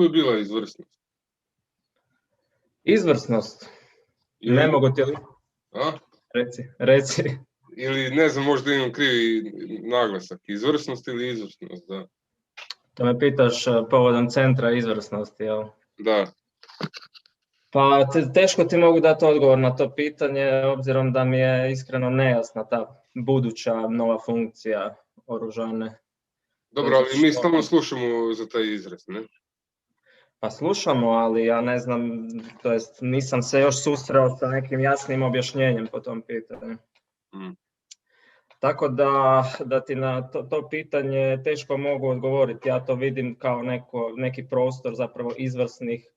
bi bila izvrsnost? Izvrsnost? Ili, ne mogu ti... A? Reci. Ili, ne znam, možda imam krivi naglasak. Izvrsnost ili izvrsnost, da. To me pitaš povodom centra izvrsnosti, jel? Da. Pa teško ti mogu dati odgovor na to pitanje, obzirom da mi je iskreno nejasna ta buduća nova funkcija oružane. Dobro, ali mi stalno slušamo za taj izraz, ne? Pa slušamo, ali ja ne znam, to jest nisam se još susreo sa nekim jasnim objašnjenjem po tom pitanju. Tako da ti na to pitanje teško mogu odgovoriti. Ja to vidim kao neki prostor zapravo izvrsnih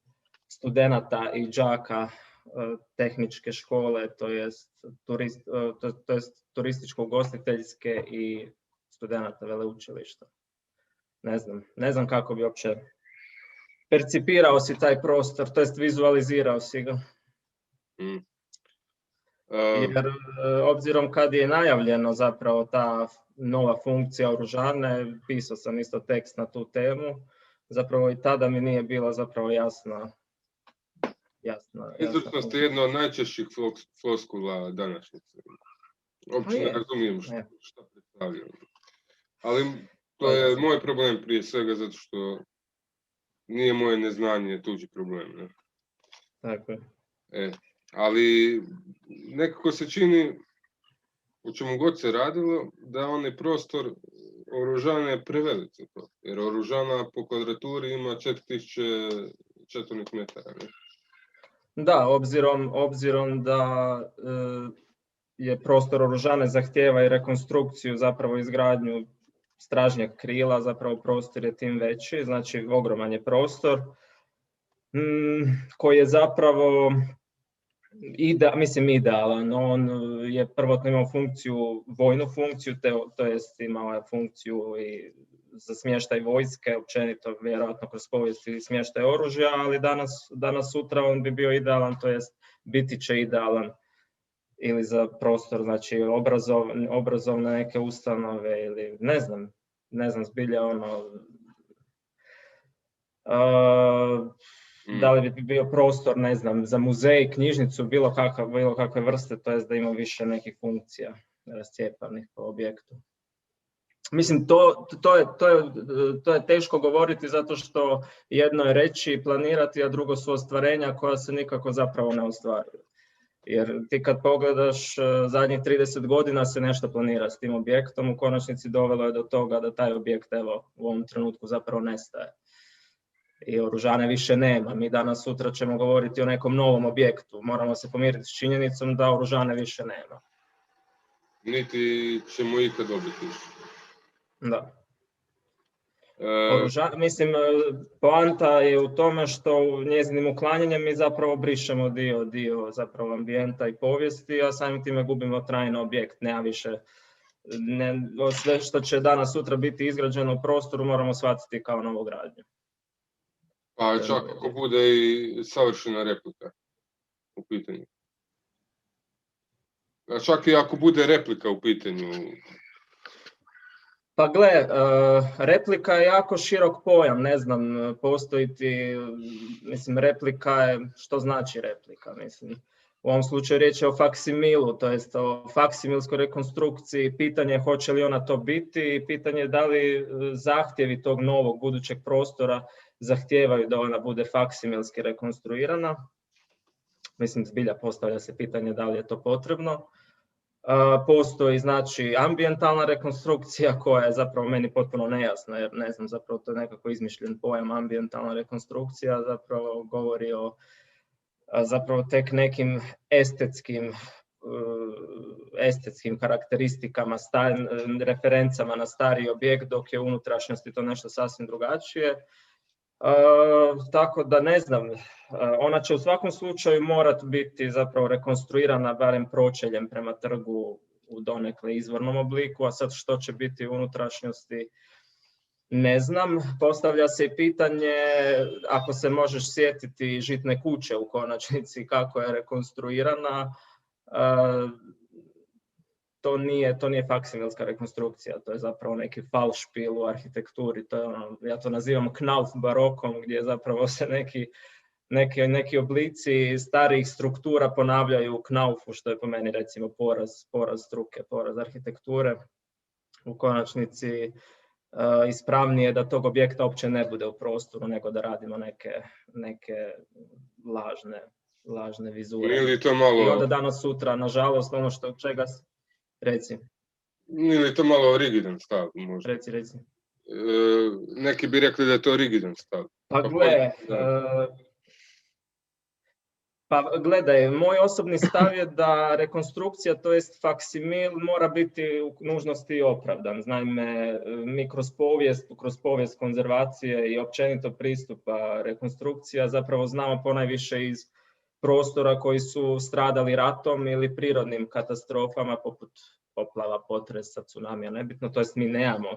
studenata i đaka tehničke škole, to jest turističko-ugostiteljske i studenata veleučilišta. Ne znam kako bi uopće percipirao si taj prostor, to jest vizualizirao si ga. Jer obzirom kad je najavljeno zapravo ta nova funkcija oružane, pisao sam isto tekst na tu temu, zapravo i tada mi nije bila zapravo jasna. Izvrsnost je jedna od najčešćih floskula današnjice. Uopće ne razumijem šta predstavljam. Ali to je moj problem prije svega, zato što nije moje neznanje tuđi problem. Ne? Tako je. Ali nekako se čini, u čemu god se radilo, da onaj prostor oružana je prevelik za to. Jer oružana po kvadraturi ima 4000 četvornih metara. Ne? Da, obzirom da je prostor oružane zahtijeva i rekonstrukciju, zapravo izgradnju stražnjeg krila, zapravo prostor je tim veći, znači ogroman je prostor koji je zapravo idealan. On je prvotno imao vojnu funkciju, to jest imao je funkciju i za smještaj vojske, općenito vjerojatno kroz povijest i smještaj oružja, ali danas sutra on bi bio idealan, to jest biti će idealan ili za prostor, znači obrazovne neke ustanove ili ne znam zbilja da li bi bio prostor, ne znam, za muzej, knjižnicu, bilo kakve vrste, to jest da ima više nekih funkcija rascijepanih po objektu. Mislim, to je teško govoriti zato što jedno je reći i planirati, a drugo su ostvarenja koja se nikako zapravo ne ostvaruju. Jer ti kad pogledaš, zadnjih 30 godina se nešto planira s tim objektom, u konačnici dovelo je do toga da taj objekt u ovom trenutku zapravo nestaje. I oružane više nema. Mi danas sutra ćemo govoriti o nekom novom objektu. Moramo se pomiriti s činjenicom da oružane više nema. Niti ćemo ikad dobiti. Da. Mislim, poanta je u tome što njezinim uklanjanjem mi zapravo brišemo dio zapravo ambijenta i povijesti, a samim time gubimo trajno objekt. Nema više, sve što će danas sutra biti izgrađeno u prostoru moramo shvatiti kao novogradnju. Pa čak ako bude i savršena replika u pitanju. A čak i ako bude replika u pitanju. Pa gle, replika je jako širok pojam, ne znam, postoji ti, mislim, replika je, što znači replika, mislim. U ovom slučaju riječ je o faksimilu, to jest o faksimilskoj rekonstrukciji, pitanje je hoće li ona to biti i pitanje je da li zahtjevi tog novog budućeg prostora zahtijevaju da ona bude faksimilski rekonstruirana. Mislim, zbilja postavlja se pitanje da li je to potrebno. Postoji znači ambijentalna rekonstrukcija koja je zapravo meni potpuno nejasna, jer ne znam, zapravo to je nekako izmišljen pojam. Ambijentalna rekonstrukcija zapravo govori o zapravo tek nekim estetskim karakteristikama, referencama na stari objekt, dok je u unutrašnjosti to nešto sasvim drugačije. Tako da ne znam, ona će u svakom slučaju morati biti zapravo rekonstruirana barem pročeljem prema trgu u donekle izvornom obliku, a sad što će biti u unutrašnjosti ne znam. Postavlja se i pitanje, ako se možeš sjetiti žitne kuće u konačnici kako je rekonstruirana, to nije faksimilska rekonstrukcija, to je zapravo neki falšpil u arhitekturi, to je ono, ja to nazivam knauf barokom, gdje zapravo se neki oblici starijih struktura ponavljaju u knaufu, što je po meni recimo poraz struke, poraz arhitekture. U konačnici ispravnije da tog objekta uopće ne bude u prostoru, nego da radimo neke lažne vizure. Ili to malo... I onda danas sutra, nažalost, ono što čega... Reci. Ili to malo rigidan stav, možda. Reci. Neki bi rekli da je to rigidan stav. Pa gledaj, moj osobni stav je da rekonstrukcija, to jest faksimil, mora biti u nužnosti opravdan. Naime, mi kroz povijest konzervacije i općenito pristupa rekonstrukcija zapravo znamo ponajviše iz prostora koji su stradali ratom ili prirodnim katastrofama poput poplava, potresa, tsunamija, nebitno. To jest mi nemamo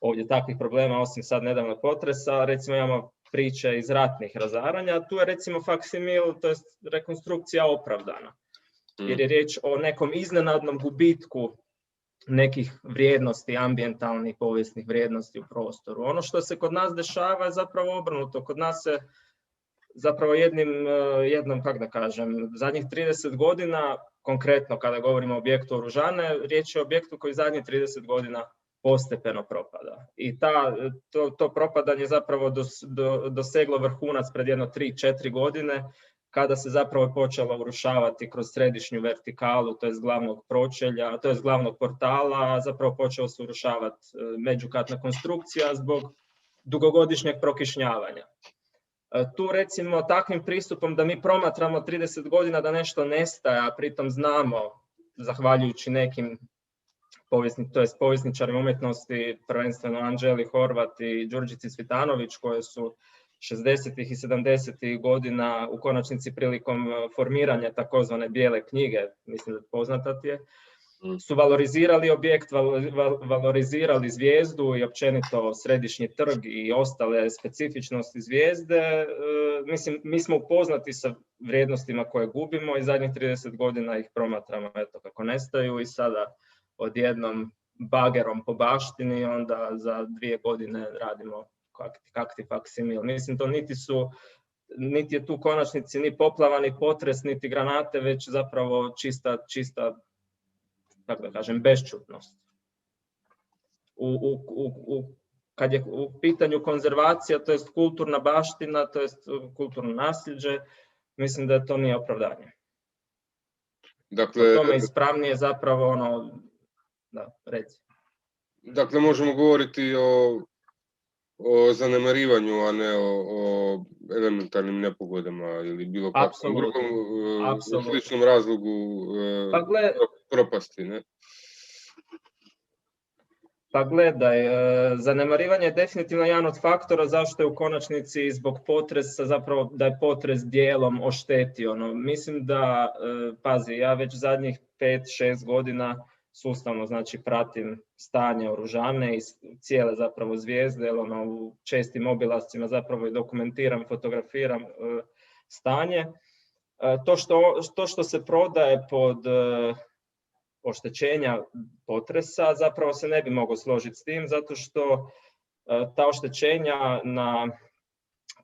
ovdje takvih problema osim sad nedavnog potresa, recimo imamo priče iz ratnih razaranja, tu je recimo faksimil, to je rekonstrukcija opravdana. Jer je riječ o nekom iznenadnom gubitku nekih vrijednosti, ambijentalnih, povijesnih vrijednosti u prostoru. Ono što se kod nas dešava je zapravo obrnuto. Kod nas se zapravo jednom, kako da kažem, zadnjih 30 godina, konkretno kada govorimo o objektu Oružane, riječ je o objektu koji zadnjih 30 godina postepeno propada. I to propadanje zapravo doseglo vrhunac pred jedno 3-4 godine, kada se zapravo počelo urušavati kroz središnju vertikalu, to je glavnog pročelja, to je glavnog portala, zapravo počelo se urušavati međukatna konstrukcija zbog dugogodišnjeg prokišnjavanja. Tu recimo takvim pristupom da mi promatramo 30 godina da nešto nestaje, a pritom znamo, zahvaljujući nekim povjesničarima umjetnosti, prvenstveno Anđeli Horvat i Đurđici Cvitanović, koje su 60. i 70. godina u konačnici prilikom formiranja takozvane bijele knjige, mislim da poznata ti je, su valorizirali objekt, valorizirali zvijezdu i općenito središnji trg i ostale specifičnosti zvijezde. Mislim, mi smo upoznati sa vrijednostima koje gubimo i zadnjih 30 godina ih promatramo eto kako nestaju i sada odjednom bagerom po baštini, onda za 2 godine radimo kakti faksimil. Mislim, to niti je tu u konačnici ni poplava, ni potres, niti granate, već zapravo čista tako da kažem, bešćutnost. Kad je u pitanju konzervacija, to jest kulturna baština, to jest kulturno nasljeđe, mislim da to nije opravdanje. Dakle, to tome ispravnije zapravo reci. Dakle, možemo govoriti o zanemarivanju, a ne o elementarnim nepogodama ili bilo kakvom drugom sličnom razlogu propasti, ne? Pa gledaj, zanemarivanje je definitivno jedan od faktora zašto je u konačnici zbog potresa, zapravo da je potres dijelom oštetio. Mislim da, pazi, ja već zadnjih 5-6 godina sustavno znači pratim stanje Oružane i cijele zapravo zvijezde, jer u čestim obilascima zapravo i dokumentiram, fotografiram stanje. To što se prodaje pod oštećenja potresa zapravo se ne bi mogao složiti s tim, zato što ta oštećenja na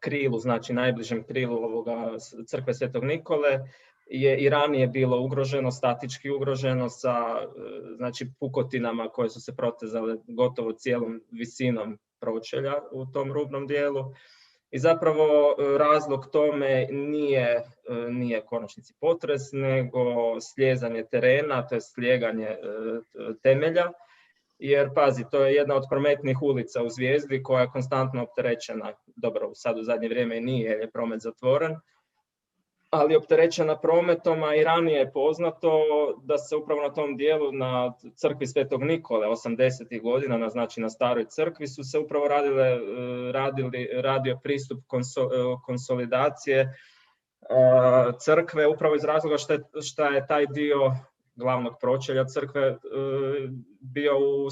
krilu, znači najbližem krilu ovoga crkve Svetog Nikole, je i ranije bilo ugroženo, statički ugroženo sa znači, pukotinama koje su se protezale gotovo cijelom visinom pročelja u tom rubnom dijelu. I zapravo razlog tome nije konačnici potres, nego slijezanje terena, to je slijeganje temelja. Jer pazi, to je jedna od prometnih ulica u Zvijezdi koja je konstantno opterećena, dobro sad u zadnje vrijeme i nije jer je promet zatvoren, ali opterećena prometom, a i ranije je poznato da se upravo na tom dijelu na crkvi Svetog Nikole 80. godina, znači na staroj crkvi, su se upravo radio pristup konsolidacije crkve upravo iz razloga što je taj dio glavnog pročelja crkve bio u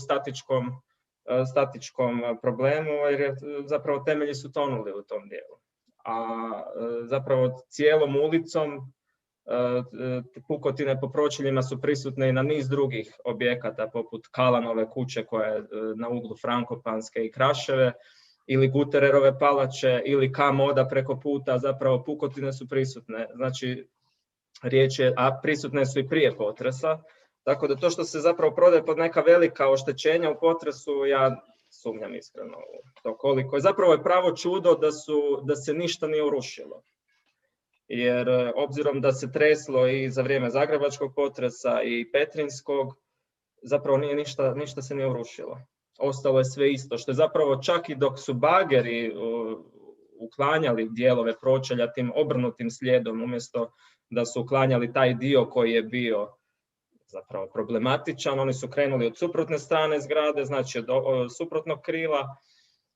statičkom problemu, jer zapravo temelji su tonuli u tom dijelu. A zapravo cijelom ulicom Pukotine po pročeljima su prisutne i na niz drugih objekata, poput Kalanove kuće koja je na uglu Frankopanske i Kraševe, ili Gutererove palače, ili K-moda preko puta, zapravo pukotine su prisutne. Znači, riječ je, a prisutne su i prije potresa, tako da to što se zapravo prodaje pod neka velika oštećenja u potresu, ja sumnjam iskreno u to koliko je. Zapravo je pravo čudo da se ništa nije urušilo. Jer obzirom da se treslo i za vrijeme zagrebačkog potresa i petrinjskog, zapravo ništa se nije urušilo. Ostalo je sve isto, što je zapravo čak i dok su bageri uklanjali dijelove pročelja tim obrnutim slijedom, umjesto da su uklanjali taj dio koji je bio zapravo problematičan, oni su krenuli od suprotne strane zgrade, znači od suprotnog krila,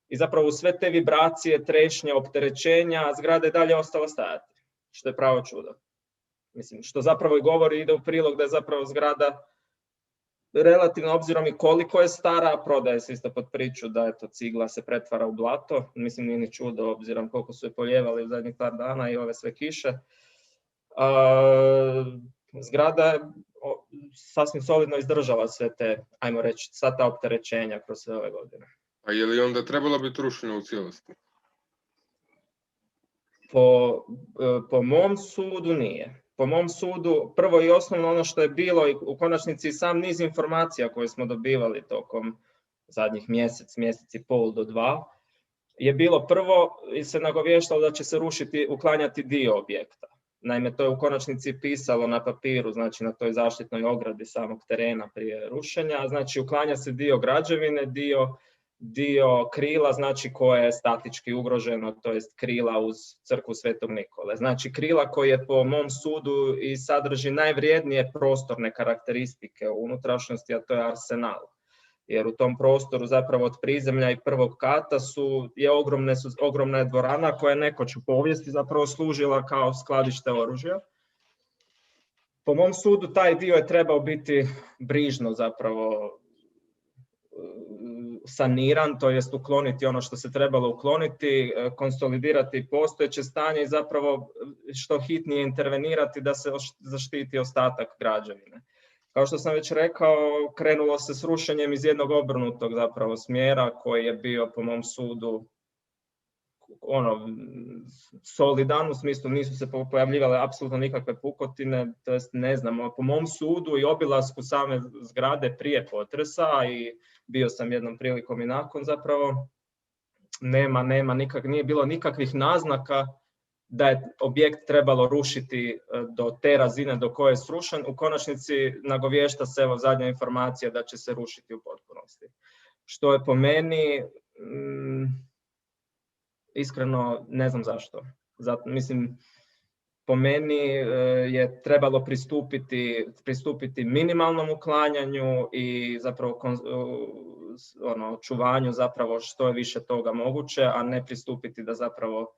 i zapravo u sve te vibracije, trešnje, opterećenja, zgrada je dalje ostala stajati, što je pravo čudo. Mislim, što zapravo i govori, ide u prilog da je zapravo zgrada relativno, obzirom i koliko je stara, prodaje se isto pod priču da eto, cigla se pretvara u blato. Mislim, nije ni čudo, obzirom koliko su je poljevali u zadnjih par dana i ove sve kiše. Zgrada je sasvim solidno izdržala sve te, ajmo reći, sva ta opterećenja kroz sve ove godine. A je li onda trebalo biti rušeno u cijelosti? Po mom sudu nije. Po mom sudu, prvo i osnovno ono što je bilo i u konačnici sam niz informacija koje smo dobivali tokom zadnjih mjesec i pol do 2, je bilo prvo i se nagovještalo da će se uklanjati dio objekta. Naime, to je u konačnici pisalo na papiru, znači na toj zaštitnoj ogradi samog terena prije rušenja. Znači, uklanja se dio građevine, dio krila, znači koje je statički ugroženo, to jest krila uz crkvu Svetog Nikole. Znači krila koje je po mom sudu i sadrži najvrijednije prostorne karakteristike u unutrašnjosti, a to je arsenal. Jer u tom prostoru zapravo od prizemlja i prvog kata ogromna je dvorana koja je nekoć u povijesti zapravo služila kao skladište oružja. Po mom sudu taj dio je trebao biti brižno zapravo saniran, to jest ukloniti ono što se trebalo ukloniti, konsolidirati postojeće stanje i zapravo što hitnije intervenirati da se zaštiti ostatak građevine. Kao što sam već rekao, krenulo se s rušenjem iz jednog obrnutog zapravo smjera koji je bio po mom sudu solidan, u smislu nisu se pojavljivale apsolutno nikakve pukotine, to jest ne znam, po mom sudu i obilasku same zgrade prije potresa, i bio sam jednom prilikom i nakon zapravo, nije bilo nikakvih naznaka da je objekt trebalo rušiti do te razine do koje je srušen. U konačnici nagovješta se evo zadnja informacija da će se rušiti u potpunosti. Što je po meni, iskreno ne znam zašto. Mislim, po meni je trebalo pristupiti minimalnom uklanjanju i zapravo čuvanju zapravo što je više toga moguće, a ne pristupiti da zapravo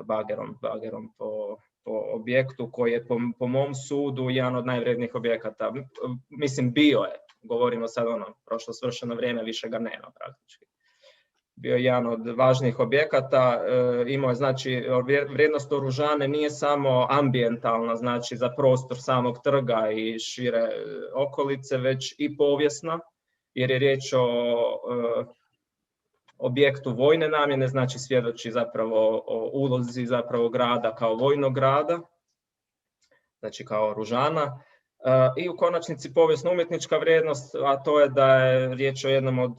bagerom po objektu koji je po mom sudu jedan od najvrednijih objekata. Mislim, bio je, govorimo sad prošlo svršeno vrijeme, više ga nema praktički. Bio je jedan od važnijih objekata, imao je, znači, vrijednost oružane nije samo ambijentalna, znači za prostor samog trga i šire okolice, već i povijesna, jer je riječ o objektu vojne namjene, znači svjedoči zapravo o ulozi zapravo grada kao vojnog grada, znači kao oružana, i u konačnici povijesno-umjetnička vrijednost, a to je da je riječ o jednom od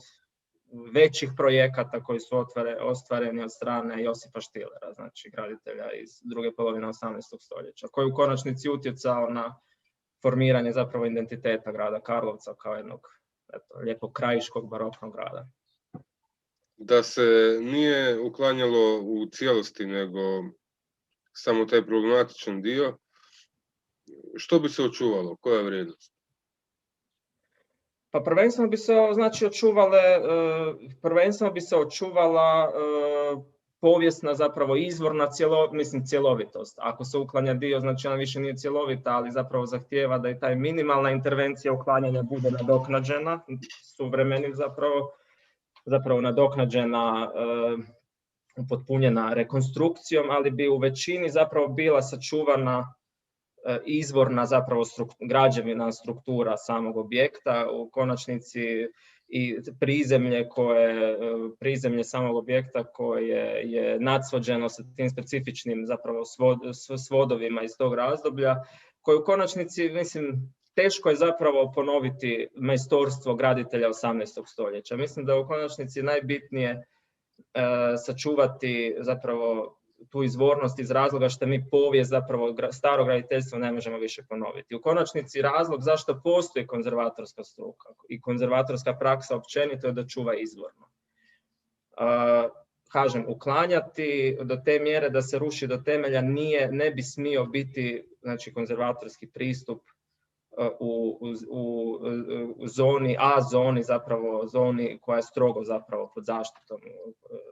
većih projekata koji su ostvareni od strane Josipa Štilera, znači graditelja iz druge polovine 18. stoljeća, koji u konačnici utjecao na formiranje zapravo identiteta grada Karlovca kao jednog lijepog krajiškog baroknog grada. Da se nije uklanjalo u cijelosti, nego samo taj problematičan dio, što bi se očuvalo? Koja je vrijednost? Pa prvenstveno bi se očuvala povijesna zapravo izvorna cjelovitost. Ako se uklanja dio, znači ona više nije cjelovita, ali zapravo zahtijeva da i taj minimalna intervencija uklanjanja bude nadoknađena, suvremenim zapravo nadoknađena, upotpunjena rekonstrukcijom, ali bi u većini zapravo bila sačuvana izvorna zapravo građevina struktura samog objekta, u konačnici i prizemlje samog objekta koje je nadsvođeno sa tim specifičnim zapravo svodovima iz tog razdoblja, koje u konačnici, mislim, teško je zapravo ponoviti majstorstvo graditelja 18. stoljeća. Mislim da je u konačnici najbitnije sačuvati zapravo tu izvornost iz razloga što mi povijest zapravo starog graditeljstva ne možemo više ponoviti. U konačnici razlog zašto postoji konzervatorska struka i konzervatorska praksa općenito je da čuva izvorno. Kažem, uklanjati do te mjere da se ruši do temelja ne bi smio biti, znači, konzervatorski pristup u zoni, zapravo zoni koja je strogo zapravo pod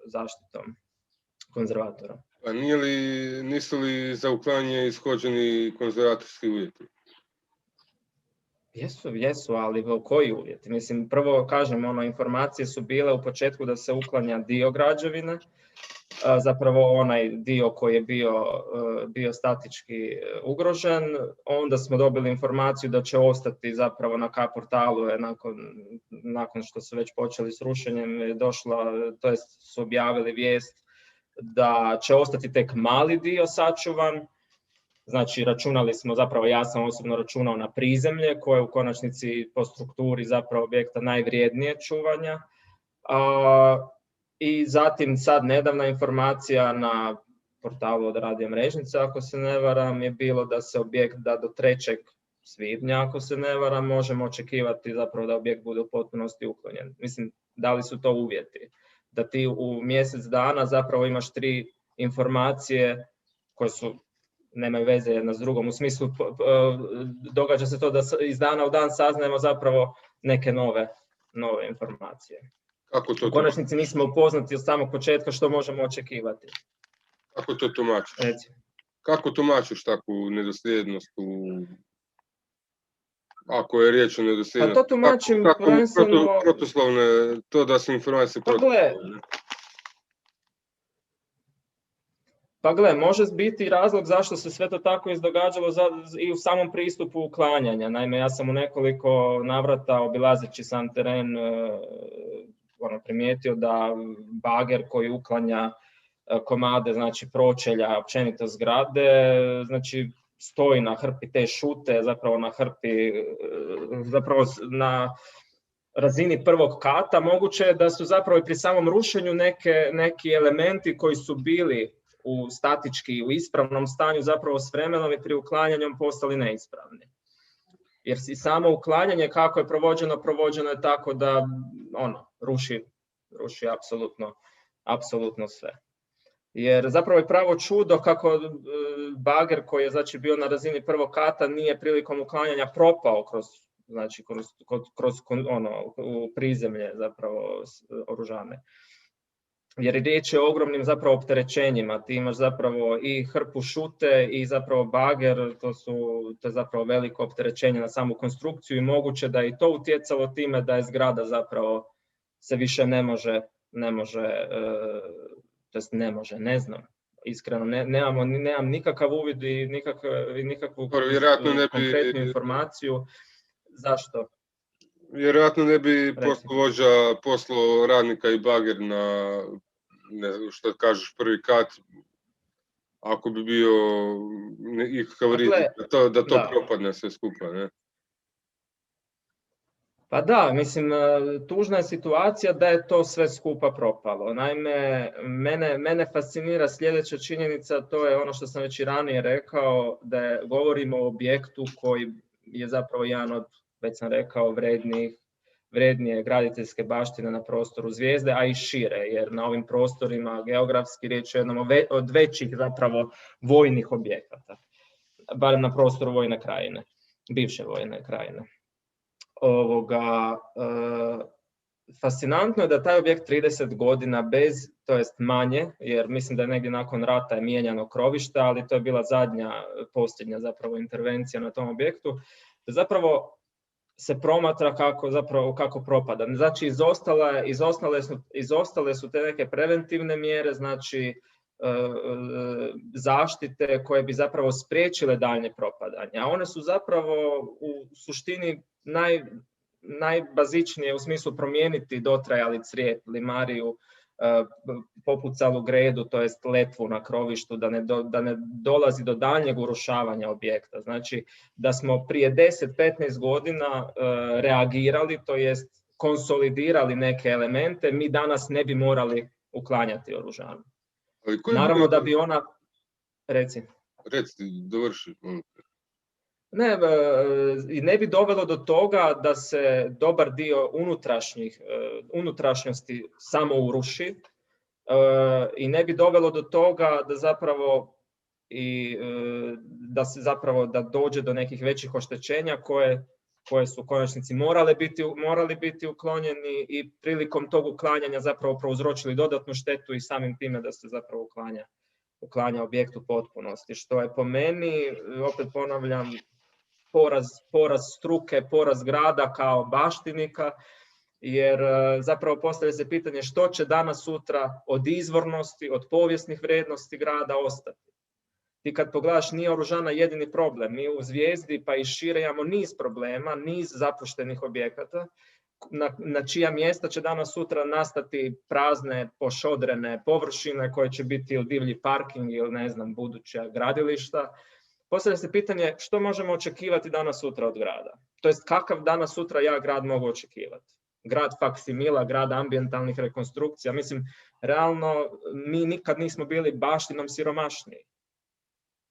zaštitom konzervatora. A nisu li za uklanjanje ishođeni konzervatorski uvjeti? Jesu, ali koji uvjeti? Mislim, prvo kažem, informacije su bile u početku da se uklanja dio građevine, zapravo onaj dio koji je bio statički ugrožen. Onda smo dobili informaciju da će ostati zapravo na K-portalu, nakon što su već počeli s rušenjem, su objavili vijest da će ostati tek mali dio sačuvan. Znači, računali smo, zapravo ja sam osobno računao na prizemlje, koje u konačnici po strukturi zapravo objekta najvrijednije čuvanja. I zatim sad nedavna informacija na portalu od Radija Mrežnice, ako se ne varam, je bilo da se objekt da do 3. svibnja, ako se ne varam, možemo očekivati zapravo da objekt bude u potpunosti uklonjen. Mislim, da li su to uvjeti? Da ti u mjesec dana zapravo imaš 3 informacije koje nemaju veze jedna s drugom. U smislu, događa se to da iz dana u dan saznajemo zapravo neke nove informacije. U konačnici nismo upoznati od samog početka što možemo očekivati. Kako to tumačiš? Kako tumačiš takvu nedosljednost ako je riječ o nedosljednosti? Pa to tumačim prvenstveno... Protuslovne, to da su informacije protuslovne. Pa gle, može biti razlog zašto se sve to tako izdogađalo i u samom pristupu uklanjanja. Naime, ja sam u nekoliko navrata obilazeći sam teren primijetio da bager koji uklanja komade, znači pročelja, općenito zgrade, znači stoji na hrpi te šute, zapravo na razini 1. kata. Moguće je da su zapravo i pri samom rušenju neki elementi koji su bili statički u ispravnom stanju zapravo s vremenom i pri uklanjanju postali neispravni. Jer i samo uklanjanje kako je provođeno je tako da ruši apsolutno sve. Jer zapravo je pravo čudo kako bager koji je znači bio na razini 1. kata nije prilikom uklanjanja propao kroz u prizemlje zapravo oružane. Jer riječ je o ogromnim zapravo opterećenjima. Ti imaš zapravo i hrpu šute i zapravo bager, to je zapravo veliko opterećenje na samu konstrukciju i moguće da je i to utjecalo time da je zgrada zapravo se više ne znam. Iskreno, nemam nikakav uvid i nikakvu konkretnu informaciju. Zašto? Vjerojatno ne bi poslovođa poslao radnika i bager na, ne znam što kažeš, 1. kat, ako bi bio ikakav rizik da to propadne sve skupa, ne? Pa da, mislim, tužna je situacija da je to sve skupa propalo. Naime, mene fascinira sljedeća činjenica, to je ono što sam već i ranije rekao, da govorimo o objektu koji je zapravo jedan od, već sam rekao, vrednije graditeljske baštine na prostoru Zvijezde, a i šire, jer na ovim prostorima geografski riječ je jednom od većih zapravo vojnih objekata, barem na prostoru Vojne krajine, bivše Vojne krajine. Fascinantno je da taj objekt 30 godina to jest manje, jer mislim da je negdje nakon rata je mijenjano krovište, ali to je bila posljednja zapravo intervencija na tom objektu, da zapravo se promatra kako propada. Znači, izostale su te neke preventivne mjere, znači zaštite koje bi zapravo spriječile daljnje propadanje. A one su zapravo u suštini najbazičnije u smislu promijeniti dotrajali crijep, limariju, popucalu gredu, to jest letvu na krovištu, da ne dolazi do daljnjeg urušavanja objekta. Znači da smo prije 10-15 godina reagirali, to jest konsolidirali neke elemente, mi danas ne bi morali uklanjati oružanu. Naravno da bi ona... Reci, dovrši. Ne bi dovelo do toga da se dobar dio unutrašnjosti samo uruši i ne bi dovelo do toga da zapravo da dođe do nekih većih oštećenja koje su u konačnici morali biti uklonjeni i prilikom tog uklanjanja zapravo prouzročili dodatnu štetu i samim time da se zapravo uklanja objekt u potpunosti, što je po meni, opet ponavljam, poraz struke, poraz grada kao baštinika, jer zapravo postavlja se pitanje što će danas sutra od izvornosti, od povijesnih vrijednosti grada ostati. Ti kad pogledaš, nije oružana jedini problem. Mi u Zvijezdi pa i šire imamo niz problema, niz zapuštenih objekata, na čija mjesta će danas sutra nastati prazne, pošodrene površine koje će biti ili divlji parking ili ne znam, buduća gradilišta. Postavlja se pitanje što možemo očekivati danas sutra od grada. To jest kakav danas sutra ja grad mogu očekivati. Grad faksimila, grad ambijentalnih rekonstrukcija. Mislim, realno mi nikad nismo bili baštinom siromašniji.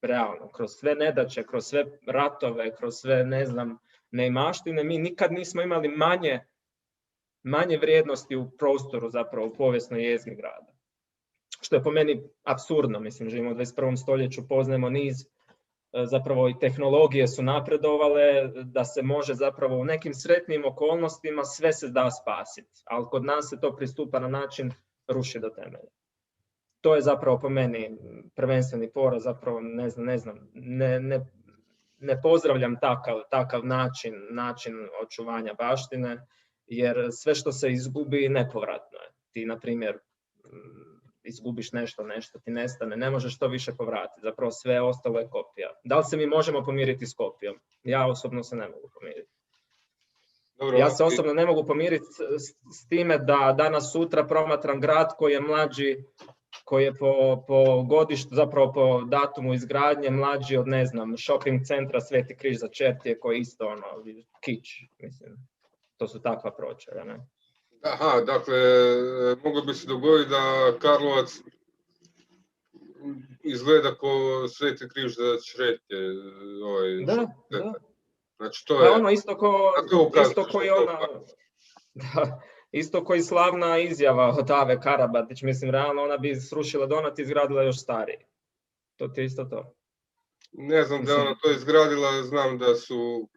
Realno, kroz sve nedaće, kroz sve ratove, kroz sve, ne znam, neimaštine, mi nikad nismo imali manje vrijednosti u prostoru, zapravo u povijesnoj jezgri grada. Što je po meni apsurdno, mislim, živimo u 21. stoljeću, poznajemo niz, zapravo i tehnologije su napredovale, da se može zapravo u nekim sretnim okolnostima sve se da spasiti, ali kod nas se to pristupa na način ruši do temelja. To je zapravo po meni prvenstveni poraz, zapravo ne pozdravljam takav način očuvanja baštine, jer sve što se izgubi nepovratno je. Ti, na primjer, izgubiš nešto ti nestane, ne možeš to više povratiti, zapravo sve ostalo je kopija. Da li se mi možemo pomiriti s kopijom? Ja osobno se ne mogu pomiriti. Ja se osobno ne mogu pomiriti s time da danas sutra promatram grad koji je mlađi, koji je po godištu, zapravo po datumu izgradnje mlađi od, ne znam, shopping centra Sveti križ za Čertije, koji je isto kič, mislim. To su takva pročelja, ne? Aha, dakle, moglo bi se dogoditi da Karlovac izgleda ko Sveti križ za Čertije. Da. Znači, to je... Ono isto koji slavna izjava od Ave Karabatić, mislim, realno ona bi srušila donat i izgradila još stariji. To ti je isto to. Ne znam da ona to izgradila, znam da su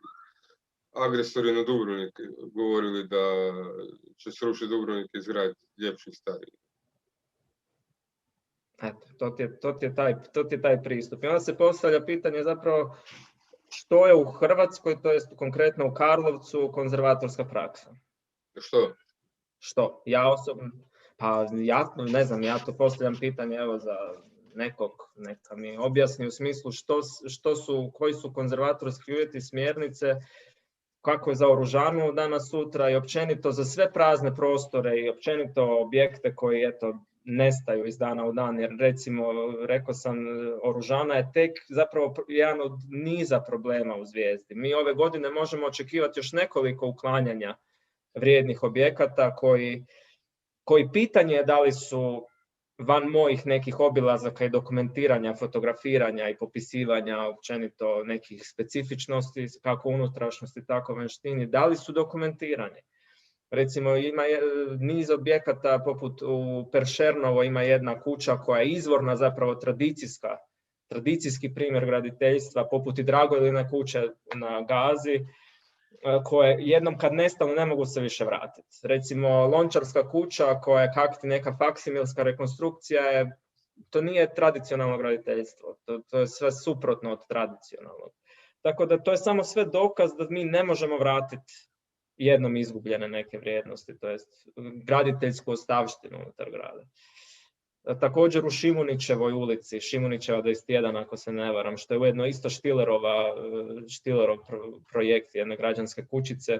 agresori na Dubrovnik govorili da će srušiti Dubrovnik i izgraditi ljepši i stariji. Eto, to ti je taj pristup. I onda se postavlja pitanje zapravo što je u Hrvatskoj, to jest konkretno u Karlovcu, konzervatorska praksa. Što? Ja osobno, ja to postavljam pitanje evo za nekog, neka mi objasni u smislu koji su konzervatorski uvjeti, smjernice, kako je za oružanu danas sutra i općenito za sve prazne prostore i općenito objekte koji nestaju iz dana u dan, jer recimo, rekao sam, oružana je tek zapravo jedan od niza problema u Zvijezdi. Mi ove godine možemo očekivati još nekoliko uklanjanja vrijednih objekata koji pitanje je da li su van mojih nekih obilazaka i dokumentiranja, fotografiranja i popisivanja općenito nekih specifičnosti, kako unutrašnjosti, tako vanjštini, da li su dokumentirani. Recimo, ima niz objekata, poput u Peršernovo ima jedna kuća koja je izvorna, zapravo tradicijski primjer graditeljstva, poput i Dragojeline kuće na Gazi, koje jednom kad nestanu ne mogu se više vratiti. Recimo, Lončarska kuća koja je kakti neka faksimilska rekonstrukcija, to nije tradicionalno graditeljstvo, to je sve suprotno od tradicionalnog. Tako da to je samo sve dokaz da mi ne možemo vratiti jednom izgubljene neke vrijednosti, to jest graditeljsku ostavštinu unutar grada. Također u Šimunićevoj ulici, Šimunićeva 21 ako se ne varam, što je ujedno isto Stilerov projekt jedne građanske kućice,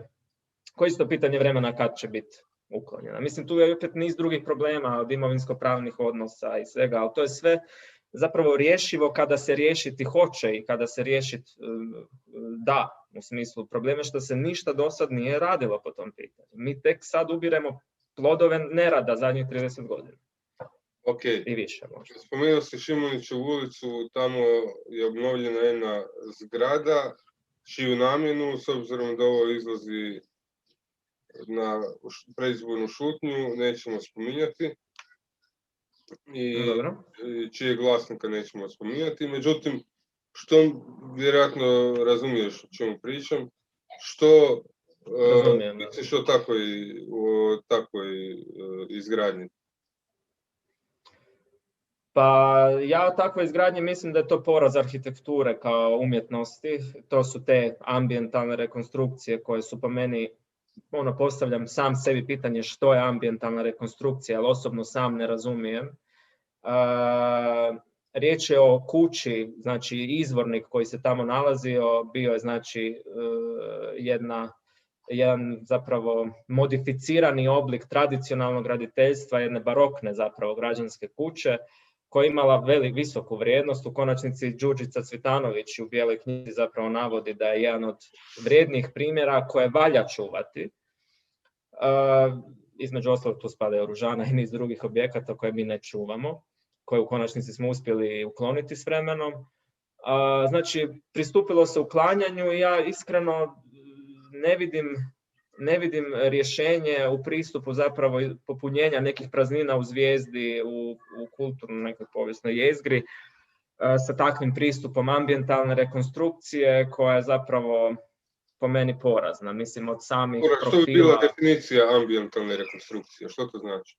koji isto pitanje vremena kad će biti uklonjena. Mislim, tu je opet niz drugih problema od imovinsko-pravnih odnosa i svega, ali to je sve zapravo rješivo kada se riješiti hoće i kada se riješiti da. U smislu, problem je što se ništa do sad nije radilo po tom pitanju. Mi tek sad ubiremo plodove nerada zadnjih 30 godina. Ok, i više možda. Spomenuo si Šimunićevu ulicu, tamo je obnovljena jedna zgrada, čiju namjenu, s obzirom da ovo izlazi na predizbornu šutnju, nećemo spominjati. I Dobro. čijeg vlasnika nećemo spominjati. Međutim, što vjerojatno razumiješ o čemu pričam, što misliš o takvoj izgradnji? Pa ja o takvoj izgradnji mislim da je to poraz arhitekture kao umjetnosti. To su te ambijentalne rekonstrukcije koje su po meni, postavljam sam sebi pitanje što je ambijentalna rekonstrukcija, ali osobno sam ne razumijem. Riječ je o kući, znači izvornik koji se tamo nalazio, bio je znači jedan zapravo modificirani oblik tradicionalnog graditeljstva, jedne barokne zapravo građanske kuće, koja je imala visoku vrijednost. U konačnici Đurđica Cvitanović u Bijeloj knjizi zapravo navodi da je jedan od vrijednih primjera koje valja čuvati. Između ostalog tu spadaju Ružana i niz drugih objekata koje mi ne čuvamo, koje u konačnici smo uspjeli ukloniti s vremenom. Znači, pristupilo se uklanjanju i ja iskreno ne vidim rješenje u pristupu zapravo popunjenja nekih praznina u Zvijezdi, u kulturnoj nekoj povijesnoj jezgri, sa takvim pristupom ambijentalne rekonstrukcije koja je zapravo po meni porazna. Mislim, od samih profila... Što bi bila definicija ambijentalne rekonstrukcije? Što to znači?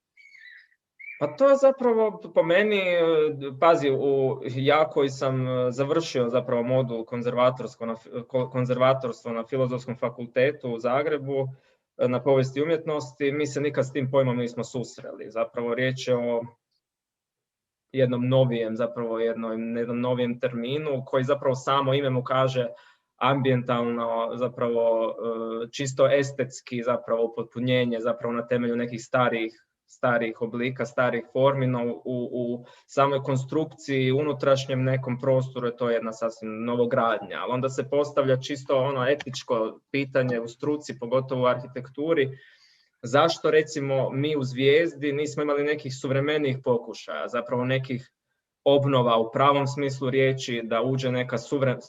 Pa to je zapravo po meni, pazi, ja koji sam završio zapravo modul konzervatorstvo na Filozofskom fakultetu u Zagrebu, na povijesti umjetnosti, mi se nikad s tim pojmom nismo susreli. Zapravo riječ je o jednom novijem terminu koji zapravo samo ime mu kaže ambijentalno, zapravo čisto estetski zapravo upotpunjenje zapravo na temelju nekih starih oblika, starih formi, no u samoj konstrukciji, unutrašnjem nekom prostoru je to jedna sasvim novogradnja. Ali onda se postavlja čisto etičko pitanje u struci, pogotovo u arhitekturi, zašto recimo mi u Zvijezdi nismo imali nekih suvremenijih pokušaja, zapravo nekih obnova u pravom smislu riječi, da uđe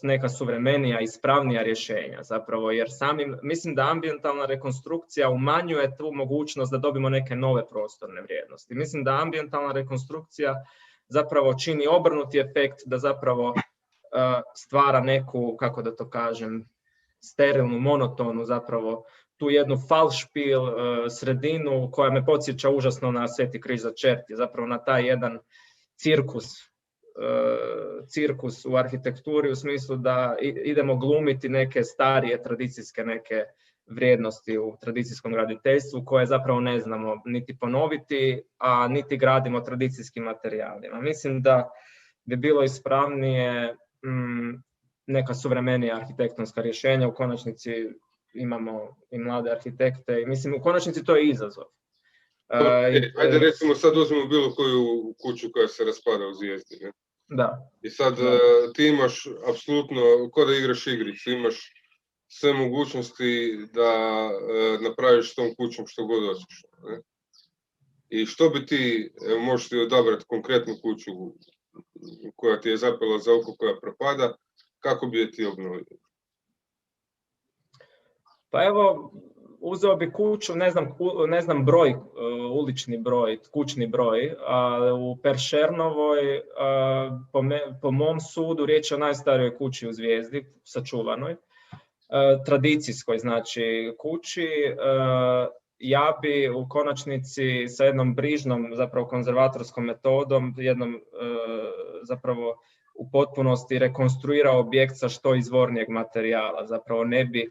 neka suvremenija, ispravnija rješenja, zapravo, jer mislim da ambijentalna rekonstrukcija umanjuje tu mogućnost da dobimo neke nove prostorne vrijednosti. Mislim da ambijentalna rekonstrukcija zapravo čini obrnuti efekt, da zapravo stvara neku, kako da to kažem, sterilnu, monotonu, zapravo tu jednu falšpil sredinu koja me podsjeća užasno na Sveti križ za Čerti, zapravo na taj jedan cirkus u arhitekturi, u smislu da idemo glumiti neke starije tradicijske neke vrijednosti u tradicijskom graditeljstvu koje zapravo ne znamo niti ponoviti, a niti gradimo tradicijskim materijalima. Mislim da bi bilo ispravnije neka suvremenija arhitektonska rješenja. U konačnici imamo i mlade arhitekte i mislim u konačnici to je izazov. Ajde recimo sad uzmemo bilo koju kuću koja se raspada u Zvijezdi, ne? Da. I sad ti imaš apsolutno, ko da igraš igricu, imaš sve mogućnosti da napraviš s tom kućom što god hoćeš, ne? I što bi ti, možeš ti odabrati konkretnu kuću koja ti je zapela za oko, koja propada, kako bi je ti obnovio? Pa evo, uzeo bi kuću, ne znam broj, ulični broj, kućni broj, u Peršernovoj, po mom sudu, riječ je o najstarijoj kući u Zvijezdi, sačuvanoj, tradicijskoj znači kući. Ja bi u konačnici sa jednom brižnom zapravo konzervatorskom metodom, jednom zapravo u potpunosti rekonstruirao objekt sa što izvornijeg materijala. Zapravo ne bi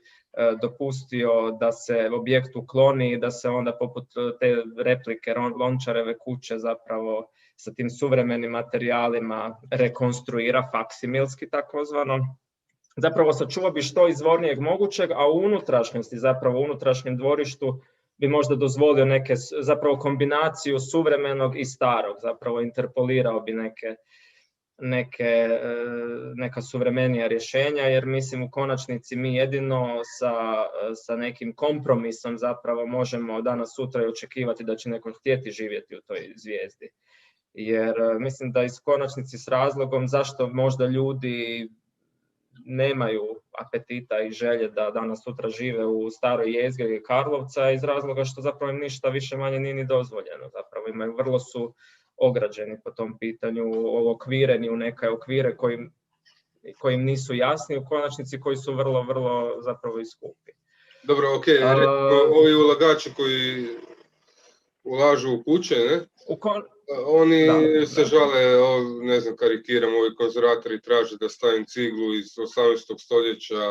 dopustio da se objekt ukloni i da se onda poput te replike Lončareve kuće zapravo sa tim suvremenim materijalima rekonstruira, faksimilski takozvano. Zapravo sačuva bi što izvornijeg mogućeg, a u unutrašnjosti, zapravo u unutrašnjem dvorištu bi možda dozvolio neke, zapravo kombinaciju suvremenog i starog, zapravo interpolirao bi neka suvremenija rješenja, jer mislim u konačnici mi jedino sa nekim kompromisom zapravo možemo danas sutra i očekivati da će neko htjeti živjeti u toj zvijezdi. Jer mislim da iz konačnici s razlogom zašto možda ljudi nemaju apetita i želje da danas sutra žive u staroj jezgri Karlovca iz razloga što zapravo im ništa više manje nije ni dozvoljeno. Zapravo imaju, vrlo su ograđeni po tom pitanju, okvireni u neke okvire koji im nisu jasni, u konačnici koji su vrlo, vrlo zapravo i skupi. Dobro, ok, ovi ulagači koji ulažu u kuće, ne? Oni se žale, ne znam, karikiram, ovi konzervatori traže da stavim ciglu iz 18. stoljeća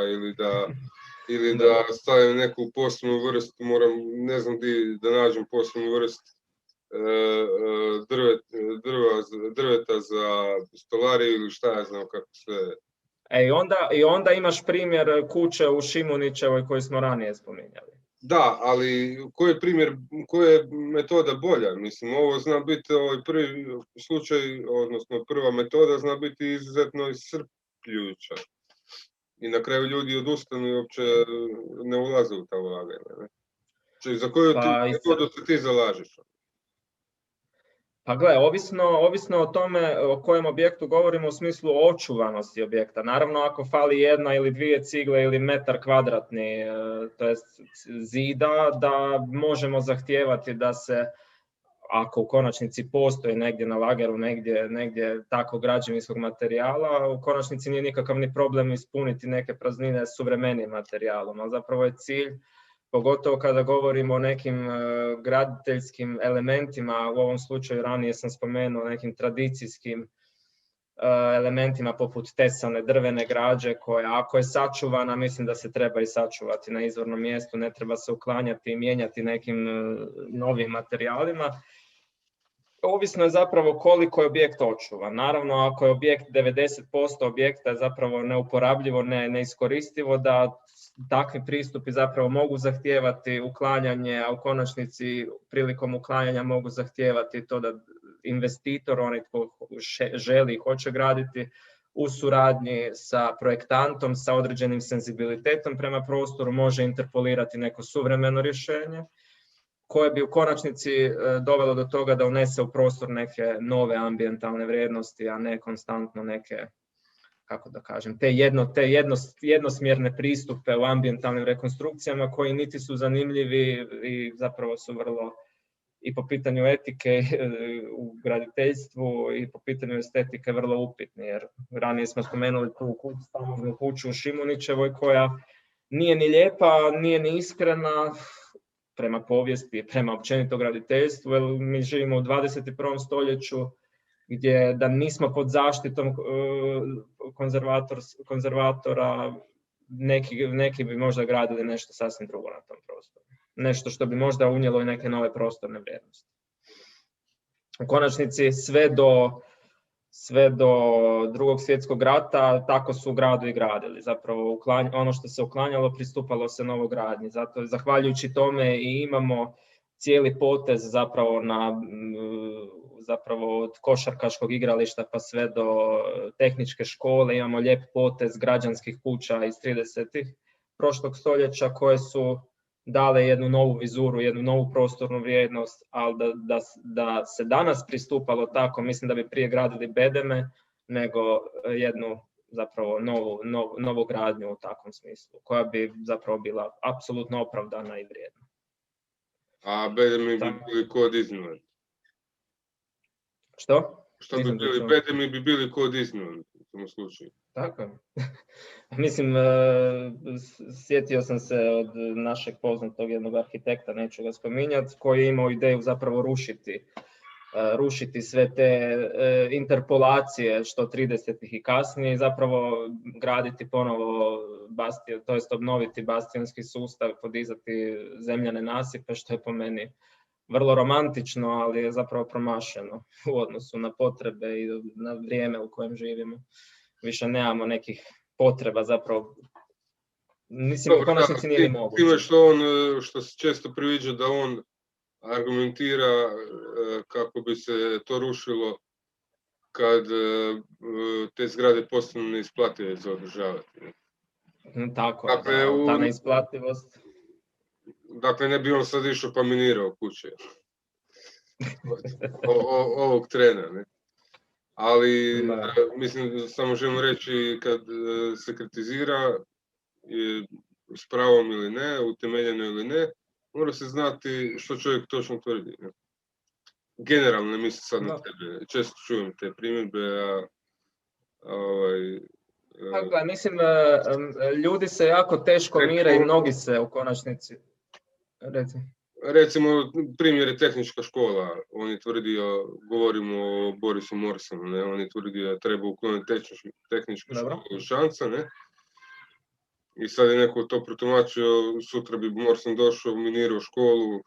ili da stavim neku posebnu vrst, moram, ne znam di da nađem posebnu vrst drveta za stolariju ili šta ja znam kako sve. I onda imaš primjer kuće u Šimunićevoj koju smo ranije spominjali. Da, ali koja je metoda bolja? Mislim, ovo zna biti ovaj prvi slučaj, odnosno prva metoda zna biti izuzetno iscrpljujuća. I na kraju ljudi odustanu i uopće ne ulaze u ta ulaganja. Ne? Znači, za koju metodu se ti zalažeš? Pa gle, ovisno o tome o kojem objektu govorimo u smislu očuvanosti objekta. Naravno, ako fali jedna ili dvije cigle ili metar kvadratni, to jest zida, da možemo zahtijevati da se, ako u konačnici postoji negdje na lageru, negdje tako građevinskog materijala, u konačnici nije nikakav ni problem ispuniti neke praznine suvremenim materijalom, ali zapravo je cilj, pogotovo kada govorimo o nekim graditeljskim elementima, u ovom slučaju ranije sam spomenuo nekim tradicijskim elementima poput tesane drvene građe koja ako je sačuvana, mislim da se treba i sačuvati na izvornom mjestu, ne treba se uklanjati i mijenjati nekim novim materijalima. Ovisno je zapravo koliko je objekt očuvan. Naravno, ako je objekt 90% objekta je zapravo neuporabljivo, neiskoristivo, da takvi pristupi zapravo mogu zahtijevati uklanjanje, a u konačnici prilikom uklanjanja mogu zahtijevati to da investitor, onaj tko želi i hoće graditi, u suradnji sa projektantom, sa određenim senzibilitetom prema prostoru može interpolirati neko suvremeno rješenje koje bi u konačnici dovelo do toga da unese u prostor neke nove ambijentalne vrijednosti, a ne konstantno neke, kako da kažem, te jednosmjerne pristupe u ambijentalnim rekonstrukcijama koji niti su zanimljivi i zapravo su vrlo i po pitanju etike u graditeljstvu i po pitanju estetike vrlo upitni, jer ranije smo spomenuli tu kuću u Šimunićevoj koja nije ni lijepa, nije ni iskrena prema povijesti, prema općenito graditeljstvu, jer mi živimo u 21. stoljeću gdje da nismo pod zaštitom konzervatora, neki bi možda gradili nešto sasvim drugo na tom prostoru. Nešto što bi možda unijelo i neke nove prostorne vrijednosti. U konačnici sve do Drugog svjetskog rata tako su gradovi gradili. Zapravo ono što se uklanjalo pristupalo se novogradnji. Zato zahvaljujući tome i imamo cijeli potez zapravo od košarkaškog igrališta pa sve do tehničke škole. Imamo lijep potez građanskih kuća iz 30-ih prošlog stoljeća koje su dale jednu novu vizuru, jednu novu prostornu vrijednost, ali da se danas pristupalo tako, mislim da bi prije gradili bedeme nego jednu zapravo novu gradnju u takvom smislu, koja bi zapravo bila apsolutno opravdana i vrijedna. A bedemi bi bili kod Disneyland? Što? Što bi bili bedemi bi bili kod Disneyland u tom slučaju? Tako je. Mislim, sjetio sam se od našeg poznatog jednog arhitekta, neću ga spominjati, koji je imao ideju zapravo rušiti sve te interpolacije što 30-ih i kasnije i zapravo graditi ponovo to jest obnoviti bastionski sustav, podizati zemljane nasipe, što je po meni vrlo romantično, ali je zapravo promašeno u odnosu na potrebe i na vrijeme u kojem živimo. Više nemamo nekih potreba zapravo. Mislim, u konačnici nije ni moguće. Time što se često priviđa da on argumentira kako bi se to rušilo kad te zgrade postanu neisplative za održavati. Tako je, dakle, ta neisplativost. Dakle, ne bi on sad išao pa minirao kuće ovog trena. Ne? Ali, mislim, samo želim reći, kad se kritizira, s pravom ili ne, utemeljeno ili ne, mora se znati što čovjek točno tvrdi. Ne? Generalno, ne mislim sad na tebe. Često čujem te primjedbe, Dakle, mislim, ljudi se jako teško mire i mnogi se u konačnici. Recimo, primjer je tehnička škola. On je tvrdio, govorimo o Borisu Morsanu, ne? On je tvrdio da treba ukloniti tehničku školu Šanca, ne? I sad je neko to protumačio, sutra bi Morsan došao, minirao školu,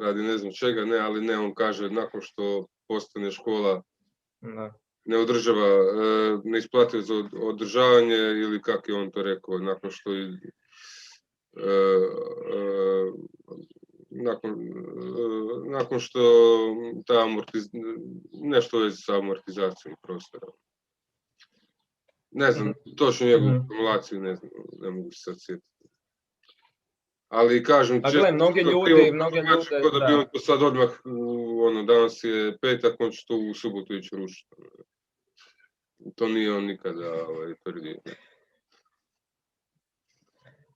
radi ne znam čega, ne, ali ne, on kaže nakon što postane škola ne održava, ne isplati za održavanje, ili kako je on to rekao, nakon što nakon što ta nešto vezi sa amortizacijom prostora. Ne znam, točno njegovu formulaciju, ne mogu se sad sjetiti. Ali kažem, mnogi ljudi da bi on to sad odmah, danas je petak, on će to u subotu ići rušiti. To nije on nikada tvrdio.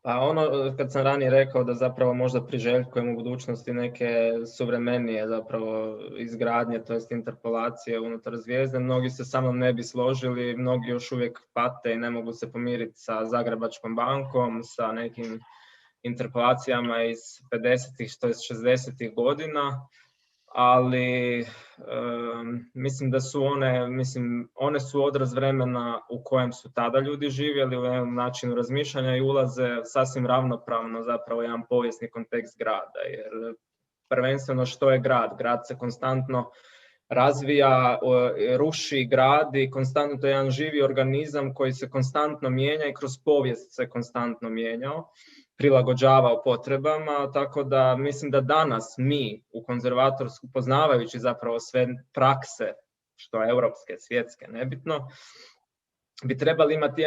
Pa kad sam ranije rekao da zapravo možda priželjkujemo u budućnosti neke suvremenije zapravo izgradnje, to jest interpolacije unutar zvijezde, mnogi se sa mnom ne bi složili, mnogi još uvijek pate i ne mogu se pomiriti sa Zagrebačkom bankom, sa nekim interpolacijama iz 50-ih, to jest 60-ih godina, ali mislim da su one su odraz vremena u kojem su tada ljudi živjeli, u jednom načinu razmišljanja i ulaze sasvim ravnopravno zapravo jedan povijesni kontekst grada, jer prvenstveno što je grad? Grad se konstantno razvija, ruši, gradi, konstantno to je jedan živi organizam koji se konstantno mijenja i kroz povijest se konstantno mijenjao, prilagođavao potrebama, tako da mislim da danas mi u konzervatorsku, poznavajući zapravo sve prakse, što je europske, svjetske, nebitno, bi trebali imati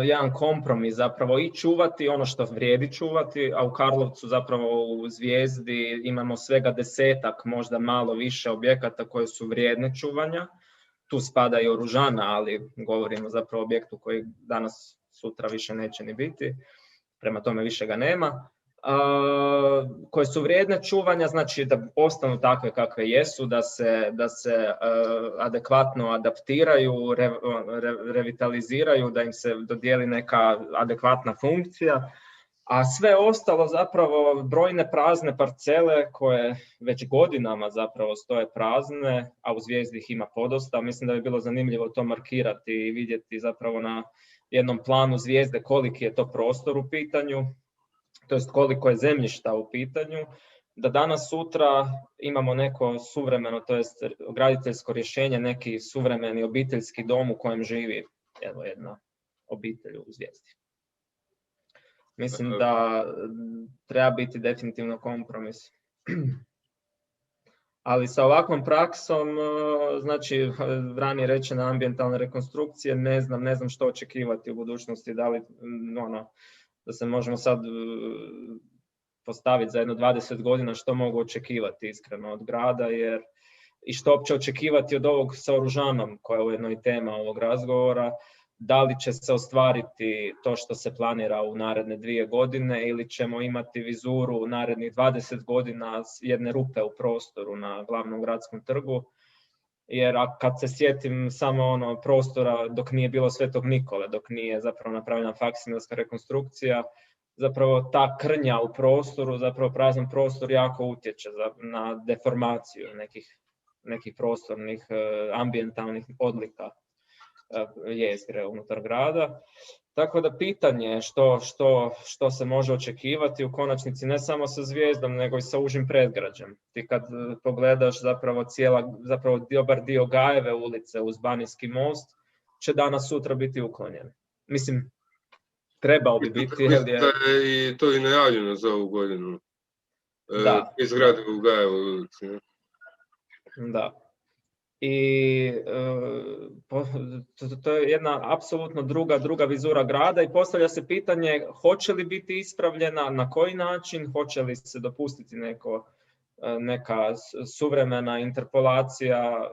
jedan kompromis zapravo i čuvati ono što vrijedi čuvati, a u Karlovcu zapravo u Zvijezdi imamo svega 10-ak, možda malo više objekata koje su vrijedne čuvanja. Tu spada i Oružana, ali govorimo zapravo o objektu koji danas, sutra više neće ni biti. Prema tome više ga nema, koje su vrijedne čuvanja, znači da ostanu takve kakve jesu, da se adekvatno adaptiraju, revitaliziraju, da im se dodijeli neka adekvatna funkcija, a sve ostalo zapravo brojne prazne parcele koje već godinama zapravo stoje prazne, a u Zvijezdi ih ima podosta. Mislim da bi bilo zanimljivo to markirati i vidjeti zapravo na jednom planu Zvijezde koliki je to prostor u pitanju, to jest koliko je zemljišta u pitanju, da danas sutra imamo neko suvremeno, to jest graditeljsko rješenje, neki suvremeni obiteljski dom u kojem živi jedna obitelj u Zvijezdi. Mislim da treba biti definitivno kompromis. Ali sa ovakvom praksom, znači ranije rečene ambijentalne rekonstrukcije, ne znam što očekivati u budućnosti, da li da se možemo sad postaviti za jedno 20 godina što mogu očekivati iskreno od grada, jer i što uopće očekivati od ovog sa Oružanom, koja je ujedno i tema ovog razgovora, da li će se ostvariti to što se planira u naredne 2 godine ili ćemo imati vizuru u narednih 20 godina jedne rupe u prostoru na glavnom gradskom trgu. Jer kad se sjetim samo prostora dok nije bilo Svetog Nikole, dok nije zapravo napravljena faksimilska rekonstrukcija, zapravo ta krnja u prostoru, zapravo prazan prostor jako utječe na deformaciju nekih prostornih ambijentalnih odlika. jezgre unutar grada. Tako da pitanje je što se može očekivati u konačnici ne samo sa Zvijezdom, nego i sa užim predgrađem. Ti kad pogledaš zapravo dobar dio Gajeve ulice uz Banijski most će danas sutra biti uklonjen. Mislim, trebao bi biti. Mislim da je i to i najavljeno za ovu godinu. Da. Izgradi u Gajevoj ulici. Da. I to je jedna apsolutno druga vizura grada i postavlja se pitanje hoće li biti ispravljena, na koji način, hoće li se dopustiti neka suvremena interpolacija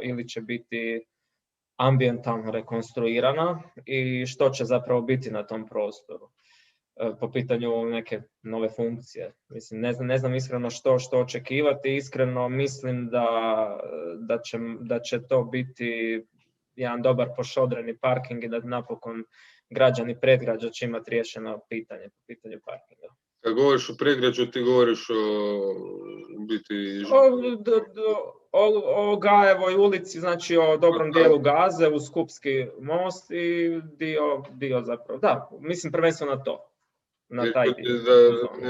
ili će biti ambijentalno rekonstruirana i što će zapravo biti na tom prostoru po pitanju neke nove funkcije. Mislim, ne znam iskreno što očekivati. Iskreno mislim da će to biti jedan dobar pošodreni parking i da napokon građani predgrađa će imati riješeno pitanje po pitanju parkinga. Kad govoriš o predgrađu, ti govoriš o Gajevoj ulici, znači o dobrom dijelu Gaze uz Skupski most i dio zapravo. Da, mislim prvenstveno na to. Na taj dio,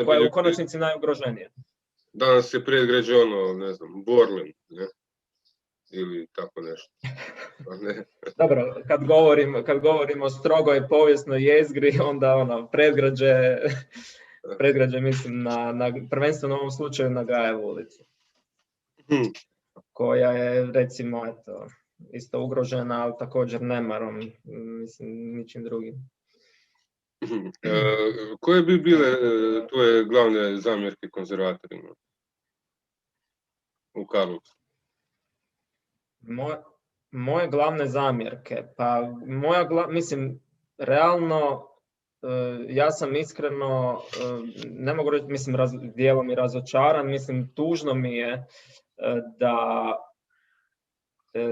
koja je u konačnici najugroženije. Danas je predgrađe ne znam, Borlen, ne? Ili tako nešto. Ne. Dobro, kad govorimo o strogoj povijesnoj jezgri, onda predgrađe mislim prvenstveno u ovom slučaju na Gajevu ulicu. Koja je recimo isto ugrožena, ali također nemarom, mislim, ničim drugim. Koje bi bile tvoje glavne zamjerke konzervatorima u Karlovcu? Moje glavne zamjerke? Pa mislim, realno, ja sam iskreno, ne mogu reći, mislim, dijelom i razočaran, mislim, tužno mi je da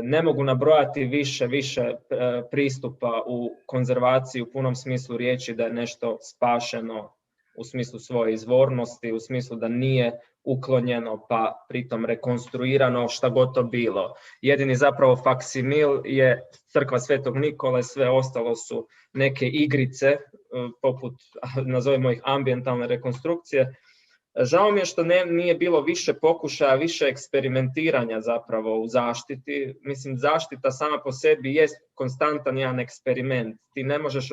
ne mogu nabrojati više pristupa u konzervaciji u punom smislu riječi da je nešto spašeno u smislu svoje izvornosti, u smislu da nije uklonjeno pa pritom rekonstruirano šta god to bilo. Jedini zapravo faksimil je crkva Svetog Nikole, sve ostalo su neke igrice poput, nazovimo ih, ambijentalne rekonstrukcije. Žao mi je što nije bilo više pokušaja, više eksperimentiranja zapravo u zaštiti. Mislim, zaštita sama po sebi jest konstantan jedan eksperiment. Ti ne možeš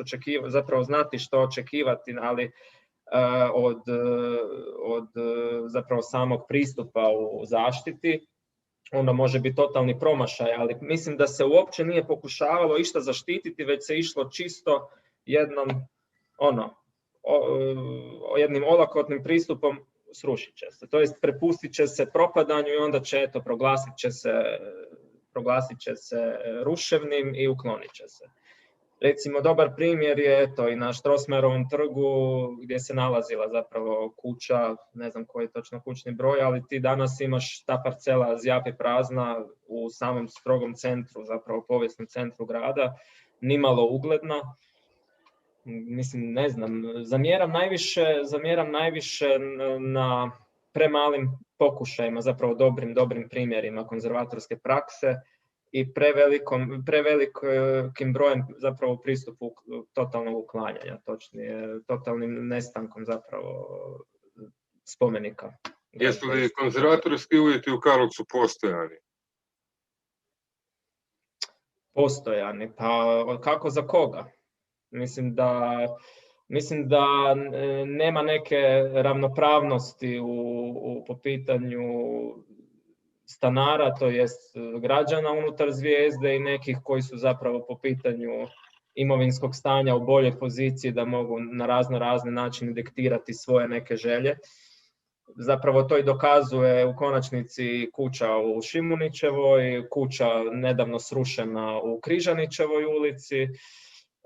zapravo znati što očekivati, ali od zapravo samog pristupa u zaštiti, onda može biti totalni promašaj, ali mislim da se uopće nije pokušavalo išta zaštititi, već se išlo čisto jednim olakotnim pristupom srušit će se. To jest prepustit će se propadanju i onda će proglasit će se ruševnim i uklonit će se. Recimo, dobar primjer je to i na Strossmayerovom trgu gdje se nalazila zapravo kuća, ne znam koji je točno kućni broj, ali ti danas imaš ta parcela zjapi prazna u samom strogom centru, zapravo povijesnom centru grada, nimalo ugledna. Mislim, ne znam, zamjeram najviše na premalim pokušajima, zapravo dobrim primjerima konzervatorske prakse i prevelikim brojem zapravo pristupu totalnog uklanjanja, točnije totalnim nestankom zapravo spomenika. Jesu li konzervatorski uvjeti u Karlovcu postojani? Postojani, pa kako za koga? Mislim da nema neke ravnopravnosti po pitanju stanara, to jest građana unutar Zvijezde i nekih koji su zapravo po pitanju imovinskog stanja u boljoj poziciji da mogu na razne načine diktirati svoje neke želje. Zapravo to i dokazuje u konačnici kuća u Šimunićevoj, kuća nedavno srušena u Križanićevoj ulici.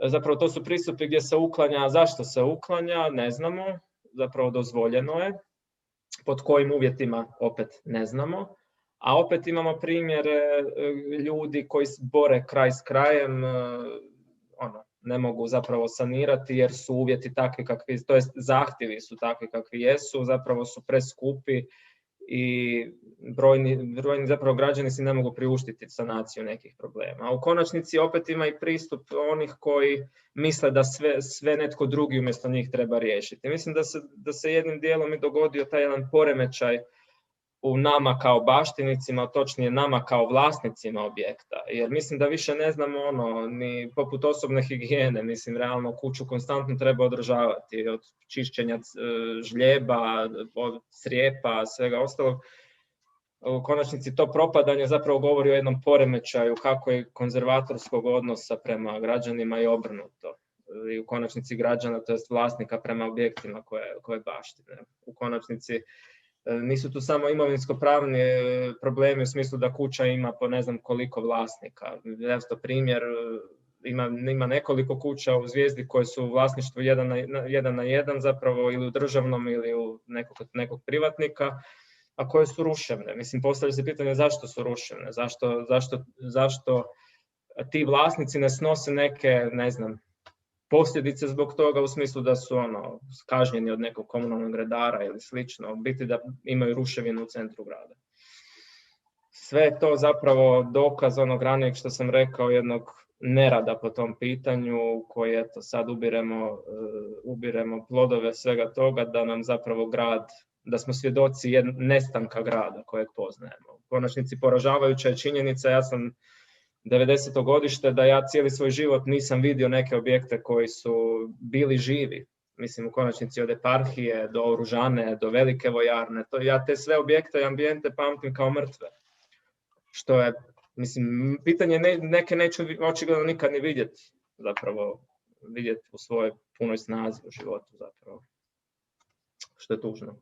Zapravo to su pristupi gdje se uklanja. Zašto se uklanja, ne znamo. Zapravo dozvoljeno je. Pod kojim uvjetima, opet ne znamo. A opet imamo primjere ljudi koji bore kraj s krajem, ne mogu zapravo sanirati jer su uvjeti takvi kakvi, to jest zahtjevi su takvi kakvi jesu, zapravo su preskupi i brojni zapravo građani si ne mogu priuštiti sanaciju nekih problema. A u konačnici opet ima i pristup onih koji misle da sve netko drugi umjesto njih treba riješiti. Mislim da se jednim dijelom i dogodio taj jedan poremećaj u nama kao baštinicima, točnije nama kao vlasnicima objekta, jer mislim da više ne znamo ni poput osobne higijene, mislim realno kuću konstantno treba održavati, od čišćenja žljeba, od crijepa, svega ostalog. U konačnici to propadanje zapravo govori o jednom poremećaju kako je konzervatorskog odnosa prema građanima i obrnuto. I u konačnici građana, to jest vlasnika prema objektima koje baštine. U konačnici nisu tu samo imovinsko-pravni problemi u smislu da kuća ima po ne znam koliko vlasnika. Evo primjer, ima nekoliko kuća u Zvijezdi koje su u vlasništvu jedan na jedan zapravo, ili u državnom ili u nekog privatnika, a koje su ruševne. Mislim, postavlja se pitanje zašto su ruševne, zašto ti vlasnici ne snose neke, ne znam, posljedice zbog toga u smislu da su kažnjeni od nekog komunalnog redara ili slično, biti da imaju ruševinu u centru grada. Sve je to zapravo dokaz onog ranijeg što sam rekao, jednog nerada po tom pitanju koji eto sad ubiremo plodove svega toga, da nam zapravo grad, da smo svjedoci nestanka grada kojeg poznajemo. U konačnici poražavajuća je činjenica, ja sam 90. godište, da ja cijeli svoj život nisam vidio neke objekte koji su bili živi. Mislim, u konačnici od eparhije do oružane, do velike vojarne. Ja te sve objekte i ambijente pamtim kao mrtve. Što je, mislim, pitanje neke neću očigledno nikad ni vidjeti, zapravo vidjeti u svojoj punoj snazi u životu, zapravo. Što je tužno.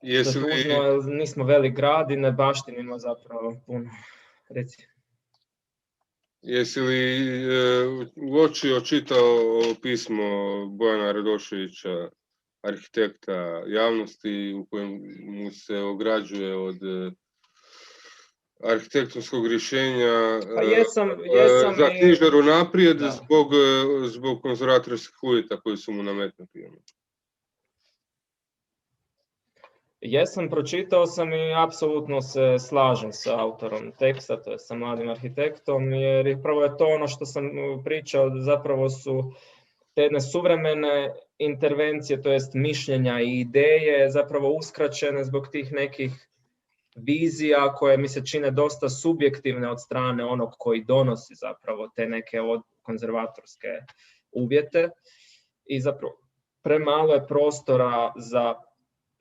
Što je tužno, jer nismo velik grad i ne baštinimo zapravo puno. Reci. Jesi li uočio, čitao pismo Bojana Radoševića, arhitekta javnosti, u kojem mu se ograđuje od arhitektonskog rješenja za knjižaru naprijed zbog konzervatorskih uvjeta koji su mu nametnuti? Jesam, pročitao sam i apsolutno se slažem sa autorom teksta, to je sa mladim arhitektom, jer prvo je to ono što sam pričao, zapravo su te jedne suvremene intervencije, to jest mišljenja i ideje zapravo uskraćene zbog tih nekih vizija koje mi se čine dosta subjektivne od strane onog koji donosi zapravo te neke konzervatorske uvjete i zapravo premalo je prostora za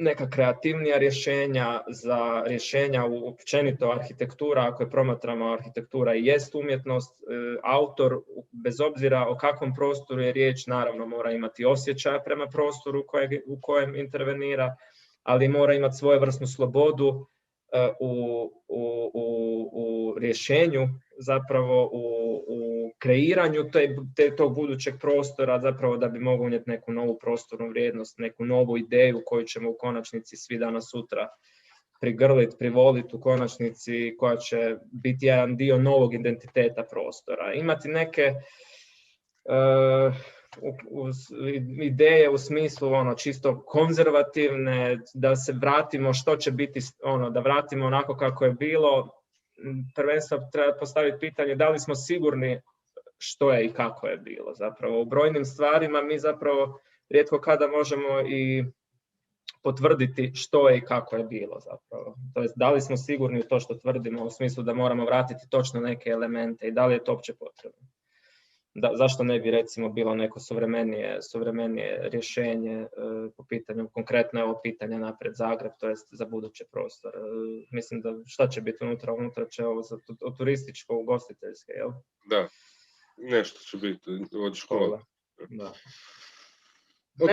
neka kreativnija rješenja, za rješenja općenito arhitektura, ako je promatramo arhitektura i jest umjetnost, autor, bez obzira o kakvom prostoru je riječ, naravno mora imati osjećaja prema prostoru u kojem intervenira, ali mora imati svojevrsnu slobodu u rješenju, zapravo u kreiranju tog budućeg prostora, zapravo da bi mogao unijeti neku novu prostornu vrijednost, neku novu ideju koju ćemo u konačnici svi danas sutra prigrliti, privoliti, u konačnici koja će biti jedan dio novog identiteta prostora. Imati neke ideje u smislu čisto konzervativne, da se vratimo što će biti, da vratimo onako kako je bilo. Prvenstveno treba postaviti pitanje da li smo sigurni što je i kako je bilo. Zapravo u brojnim stvarima mi zapravo rijetko kada možemo i potvrditi što je i kako je bilo zapravo. To jest, da li smo sigurni u to što tvrdimo, u smislu da moramo vratiti točno neke elemente i da li je to uopće potrebno. Zašto ne bi recimo bilo neko suvremenije rješenje po pitanju, konkretno ovo pitanje napred Zagreb, to jest za budući prostor. Mislim da šta će biti unutra će ovo za turističko-ugostiteljske, jel? Da, nešto će biti od škola. Da.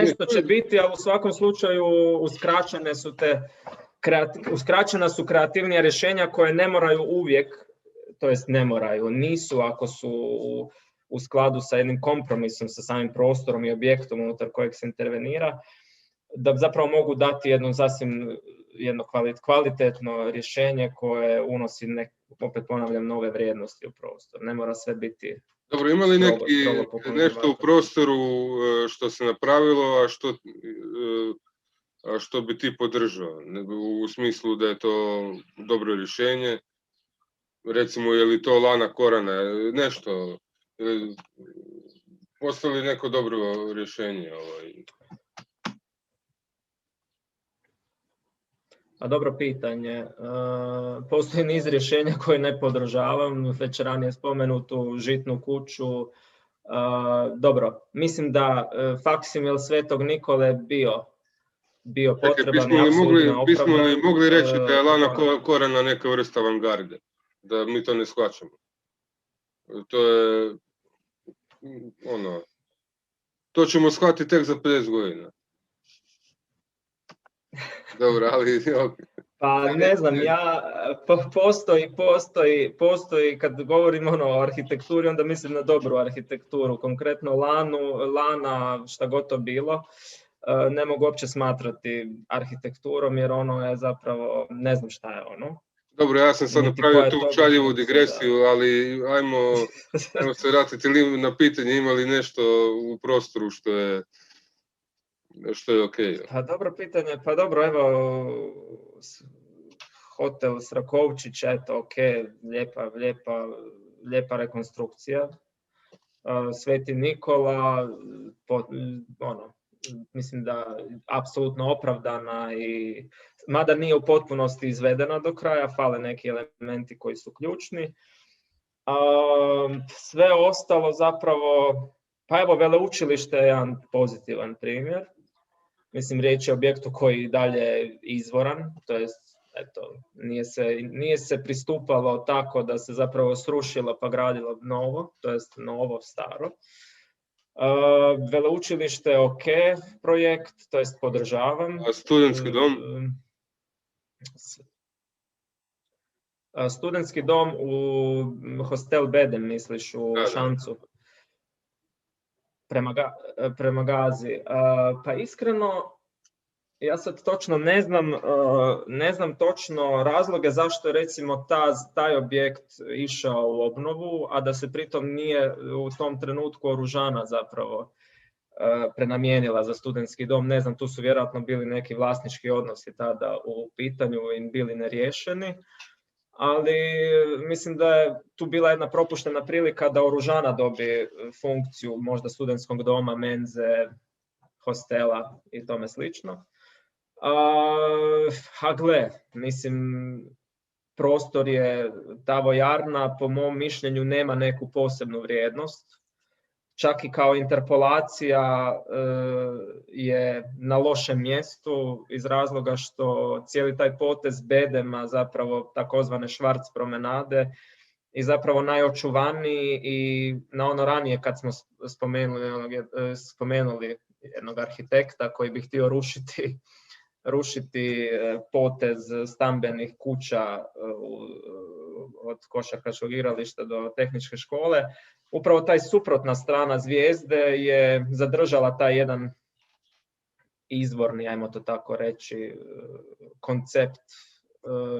Nešto će biti, ali u svakom slučaju uskraćena su kreativnija rješenja koje ne moraju uvijek, to jest ne moraju, nisu ako su u skladu sa jednim kompromisom sa samim prostorom i objektom unutar kojeg se intervenira, da zapravo mogu dati jedno kvalitetno rješenje koje unosi, opet ponavljam, nove vrijednosti u prostor. Ne mora sve biti... Dobro, ima li nešto u prostoru što se napravilo, a što što bi ti podržao, nego u smislu da je to dobro rješenje. Recimo, je li to lana Korana, nešto, postoji li neko dobro rješenje? A dobro pitanje. Postoji niz rješenja koje ne podržavam, već ranije spomenutu žitnu kuću. Dobro, mislim da faksimil Svetog Nikole bio potreban i apsolutno opravdan. Bismo li mogli reći da je lana Korana neka vrsta avangarde? Da mi to ne shvaćamo. To je to ćemo shvatiti tek za 50 godina. Dobro, ali... Pa ne znam, postoji kad govorimo o arhitekturi, onda mislim na dobru arhitekturu, konkretno lana, šta god to bilo, ne mogu uopće smatrati arhitekturom, jer ono je zapravo, ne znam šta je ono. Dobro, ja sam sad napravio tu šaljivu digresiju, ali ajmo se vratiti na pitanje, ima li nešto u prostoru što je okej? Pa dobro pitanje, pa dobro, evo, hotel Srakovčić, eto, okej, lijepa rekonstrukcija. Sveti Nikola, mislim da apsolutno opravdana, i mada nije u potpunosti izvedena do kraja, fale neki elementi koji su ključni. Sve ostalo zapravo, pa evo, veleučilište je jedan pozitivan primjer. Mislim, riječ je o objektu koji dalje izvoran, to jest, eto, nije se pristupalo tako da se zapravo srušilo pa gradilo novo, to jest novo, staro. Veleučilište je ok projekt, to jest podržavam. A studentski dom? Studentski dom u Hostel Bedem, misliš, u Šancu? Prema Gazi. Pa iskreno, ja sad točno ne znam točno razloge zašto je recimo taj objekt išao u obnovu, a da se pritom nije u tom trenutku Oružana zapravo prenamijenila za studentski dom. Ne znam, tu su vjerojatno bili neki vlasnički odnosi tada u pitanju i bili neriješeni. Ali mislim da je tu bila jedna propuštena prilika da Oružana dobije funkciju možda studentskog doma, menze, hostela i tome slično. A gle, mislim, prostor je, ta vojarna po mom mišljenju nema neku posebnu vrijednost. Čak i kao interpolacija je na lošem mjestu iz razloga što cijeli taj potez Bedema, zapravo takozvane Švarc promenade, je zapravo najočuvaniji, i na ono ranije kad smo spomenuli jednog arhitekta koji bi htio rušiti potez stambenih kuća od košarkaškog igrališta do tehničke škole. Upravo taj suprotna strana zvijezde je zadržala taj jedan izvorni, ajmo to tako reći, koncept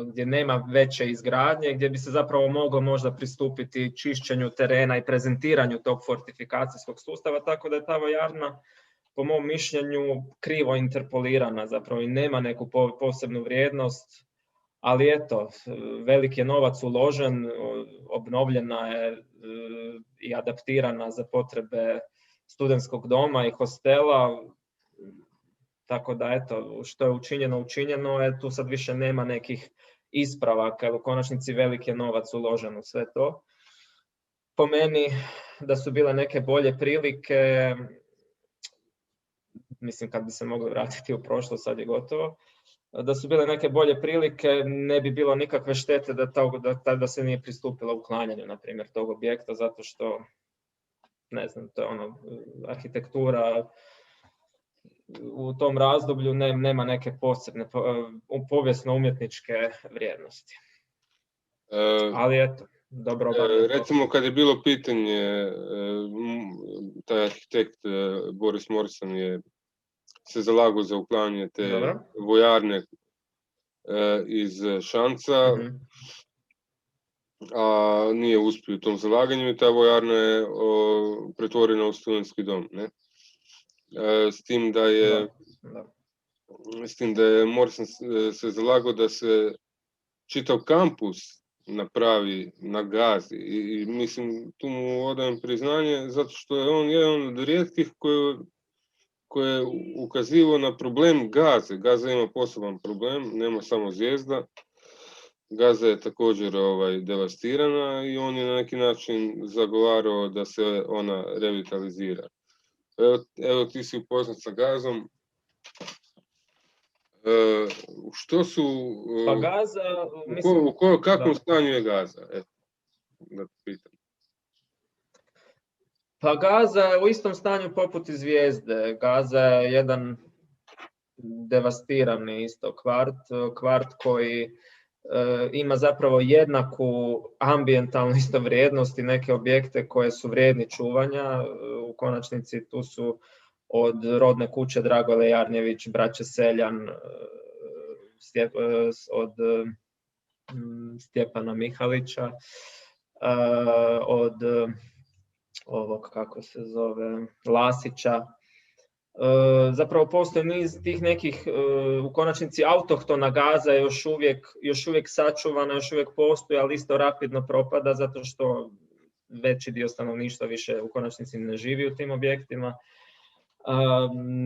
gdje nema veće izgradnje, gdje bi se zapravo moglo možda pristupiti čišćenju terena i prezentiranju tog fortifikacijskog sustava, tako da je ta vojarna po mom mišljenju krivo interpolirana zapravo i nema neku posebnu vrijednost, ali eto, velik je novac uložen, obnovljena je i adaptirana za potrebe studentskog doma i hostela, tako da eto, što je učinjeno, tu sad više nema nekih ispravaka, jer u konačnici velik je novac uložen u sve to. Po meni da su bile neke bolje prilike, mislim kad bi se mogli vratiti u prošlost, sad je gotovo, da su bile neke bolje prilike, ne bi bilo nikakve štete da se nije pristupilo uklanjanju, na primjer, tog objekta, zato što, ne znam, to je arhitektura u tom razdoblju nema neke posebne povijesno-umjetničke vrijednosti. Ali eto, dobro. Recimo kad je bilo pitanje, taj arhitekt Boris Morrison je se zalagao za uklanjanje te vojarne iz Šanca, a nije uspio u tom zalaganju i ta vojarna je pretvorena u studentski dom. Ne? S tim da je mislim da je Morrison se zalagao da se čitav kampus napravi na Gazi i mislim tu mu odajem priznanje zato što je on jedan od rijetkih koji je ukazivao na problem Gaze. Gaza ima poseban problem, nema samo Zvijezda. Gaza je također devastirana i on je na neki način zagovarao da se ona revitalizira. Evo ti si upoznat sa Gazom. Što su... Pa Gaza, mislim... U kakvom stanju je Gaza? Da te pitam. Pa Gaza je u istom stanju poput i Zvijezde. Gaza je jedan devastirani isto kvart koji ima zapravo jednaku ambijentalnu isto vrijednost i neke objekte koje su vrijedni čuvanja. U konačnici tu su od rodne kuće Dragole Jarnjević, braće Seljan, od Stjepana Mihalića, od ovog, kako se zove, Lasića. Zapravo postoji niz tih nekih, u konačnici autohtona Gaza je još uvijek sačuvana, još uvijek postoji, ali isto rapidno propada zato što veći dio stanovništva više u konačnici ne živi u tim objektima.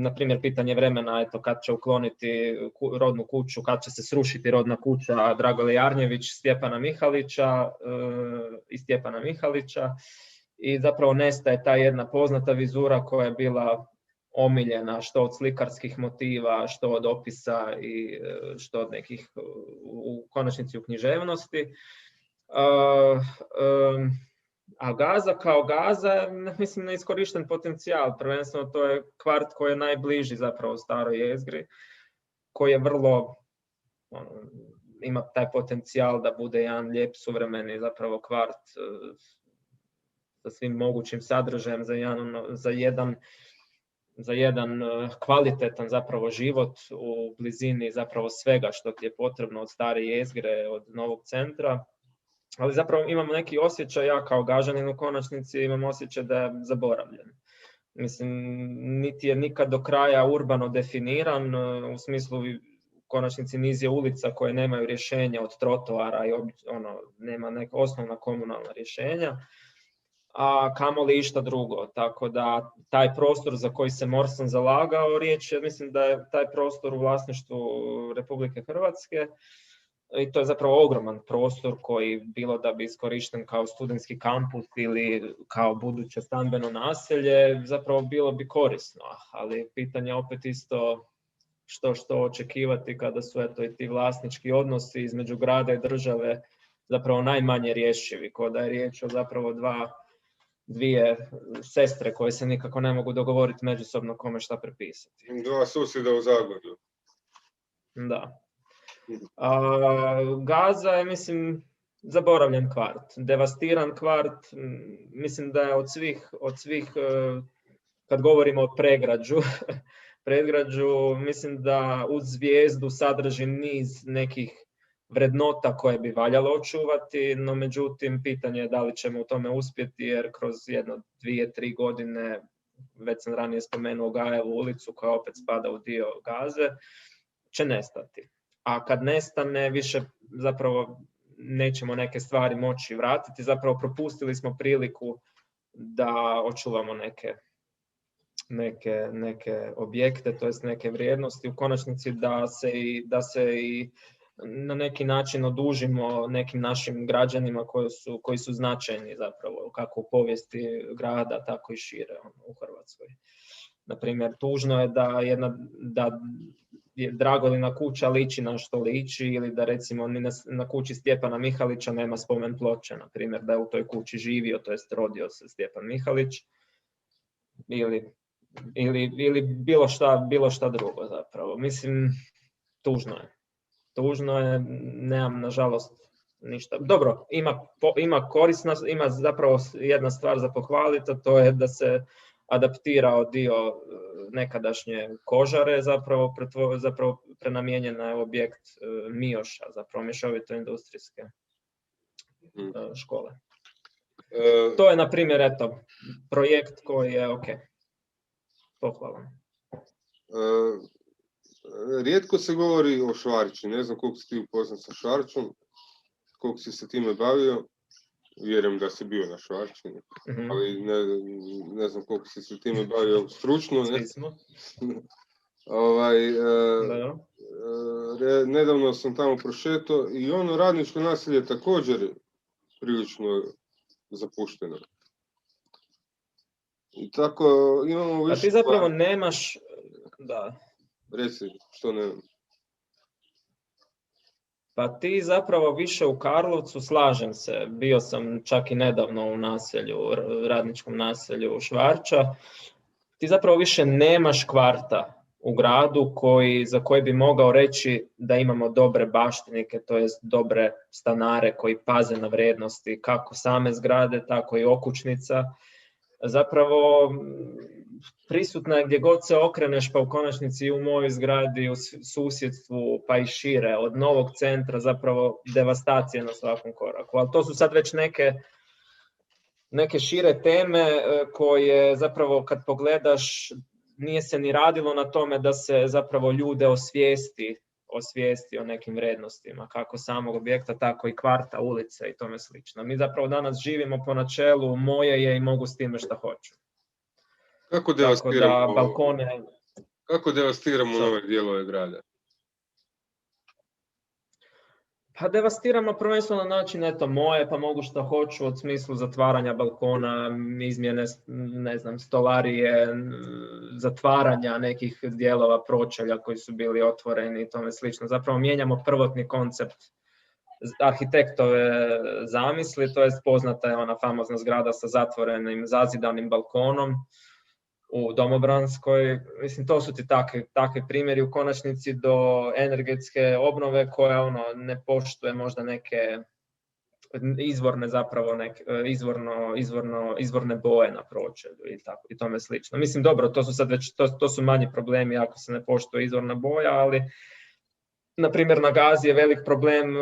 Na primjer, pitanje vremena, eto, kad će ukloniti rodnu kuću, kad će se srušiti rodna kuća Dragole Jarnjević, Stjepana Mihalića i Stjepana Mihalića i zapravo nestaje ta jedna poznata vizura koja je bila omiljena što od slikarskih motiva, što od opisa i što od nekih u konačnici u književnosti. A Gaza kao Gaza, mislim, neiskorišten potencijal. Prvenstveno to je kvart koji je najbliži zapravo staroj jezgri, koji je vrlo, ima taj potencijal da bude jedan lijep suvremeni zapravo kvart sa svim mogućim sadržajem za jedan kvalitetan zapravo život u blizini zapravo svega što ti je potrebno od stare jezgre, od novog centra. Ali zapravo imamo neki osjećaj, ja kao Gažanin u konačnici imam osjećaj da je zaboravljen. Mislim, niti je nikad do kraja urbano definiran, u smislu u konačnici niz je ulica koje nemaju rješenja od trotoara i nema neka osnovna komunalna rješenja, a kamoli išta drugo. Tako da taj prostor za koji se Morrison zalagao, riječ je, mislim da je taj prostor u vlasništvu Republike Hrvatske, i to je zapravo ogroman prostor koji, bilo da bi iskorišten kao studentski kampus ili kao buduće stambeno naselje, zapravo bilo bi korisno, ali pitanje opet isto što očekivati kada su eto i ti vlasnički odnosi između grada i države zapravo najmanje rješivi, kao da je riječ o zapravo dvije sestre koje se nikako ne mogu dogovoriti međusobno kome šta prepisati. Dva susjeda u Zagorju. Da. Gaza je, mislim, zaboravljen kvart, devastiran kvart. Mislim da je od svih kad govorimo o predgrađu, mislim da uz Zvijezdu sadrži niz nekih vrednota koje bi valjalo očuvati, no međutim pitanje je da li ćemo u tome uspjeti, jer kroz 1, 2, 3 godine, već sam ranije spomenuo Gajevu ulicu koja opet spada u dio Gaze, će nestati. A kad nestane, više zapravo nećemo neke stvari moći vratiti. Zapravo propustili smo priliku da očuvamo neke objekte, to jest neke vrijednosti. U konačnici da se i na neki način odužimo nekim našim građanima koji su značajni zapravo, kako u povijesti grada, tako i šire u Hrvatskoj. Naprimjer, tužno je da Dragolina kuća liči na što liči, ili da recimo ni na kući Stjepana Mihalića nema spomen ploče, na primjer da je u toj kući živio, to jest rodio se Stjepan Mihalić, ili bilo šta drugo zapravo. Mislim, tužno je, nemam nažalost ništa. Dobro, ima korisna, ima zapravo jedna stvar za pohvaliti, a to je da se adaptirao dio nekadašnje kožare, zapravo prenamijenjena je objekt Mioša, zapravo mješovito industrijske škole. To je, na primjer, eto, projekt koji je pohvalan. rijetko se govori o Švarči, ne znam koliko si ti upoznat sa Švarčom, koliko si se time bavio, vjerujem da si bio na Švarči, ali ne znam koliko si se time bavio stručno. Ne? Nedavno sam tamo prošetao i ono radničko naselje je također prilično zapušteno. I tako imamo više... A ti zapravo nemaš... Da. Reci, što nemam? Pa ti zapravo više u Karlovcu, slažem se, bio sam čak i nedavno u naselju, radničkom naselju Švarča, ti zapravo više nemaš kvarta u gradu za koji bi mogao reći da imamo dobre baštenike, to jest dobre stanare koji paze na vrijednosti kako same zgrade, tako i okućnica. Zapravo prisutna je gdje god se okreneš, pa u konačnici u mojoj zgradi, u susjedstvu, pa i šire, od novog centra, zapravo devastacija na svakom koraku. Ali to su sad već neke šire teme koje zapravo kad pogledaš nije se ni radilo na tome da se zapravo ljude osvijesti o nekim vrijednostima, kako samog objekta, tako i kvarta, ulice i tome slično. Mi zapravo danas živimo po načelu moje je i mogu s time šta hoću. Kako devastiramo nove dijelove grada? Pa devastiramo prvenstveno na način, eto, moje, pa mogu šta hoću, od smislu zatvaranja balkona, izmjene, ne znam, stolarije, zatvaranja nekih dijelova pročelja koji su bili otvoreni i tome slično. Zapravo mijenjamo prvotni koncept arhitektove zamisli, to jest poznata je ona famozna zgrada sa zatvorenim, zazidanim balkonom u Domobranskoj. Mislim, to su ti takvi primjeri u konačnici do energetske obnove koja ne poštuje možda neke izvorne zapravo izvorne boje na pročelju i tome slično. Mislim, dobro, to su sad već to su manji problemi ako se ne poštuje izvorna boja, ali na primjer na Gazi je velik problem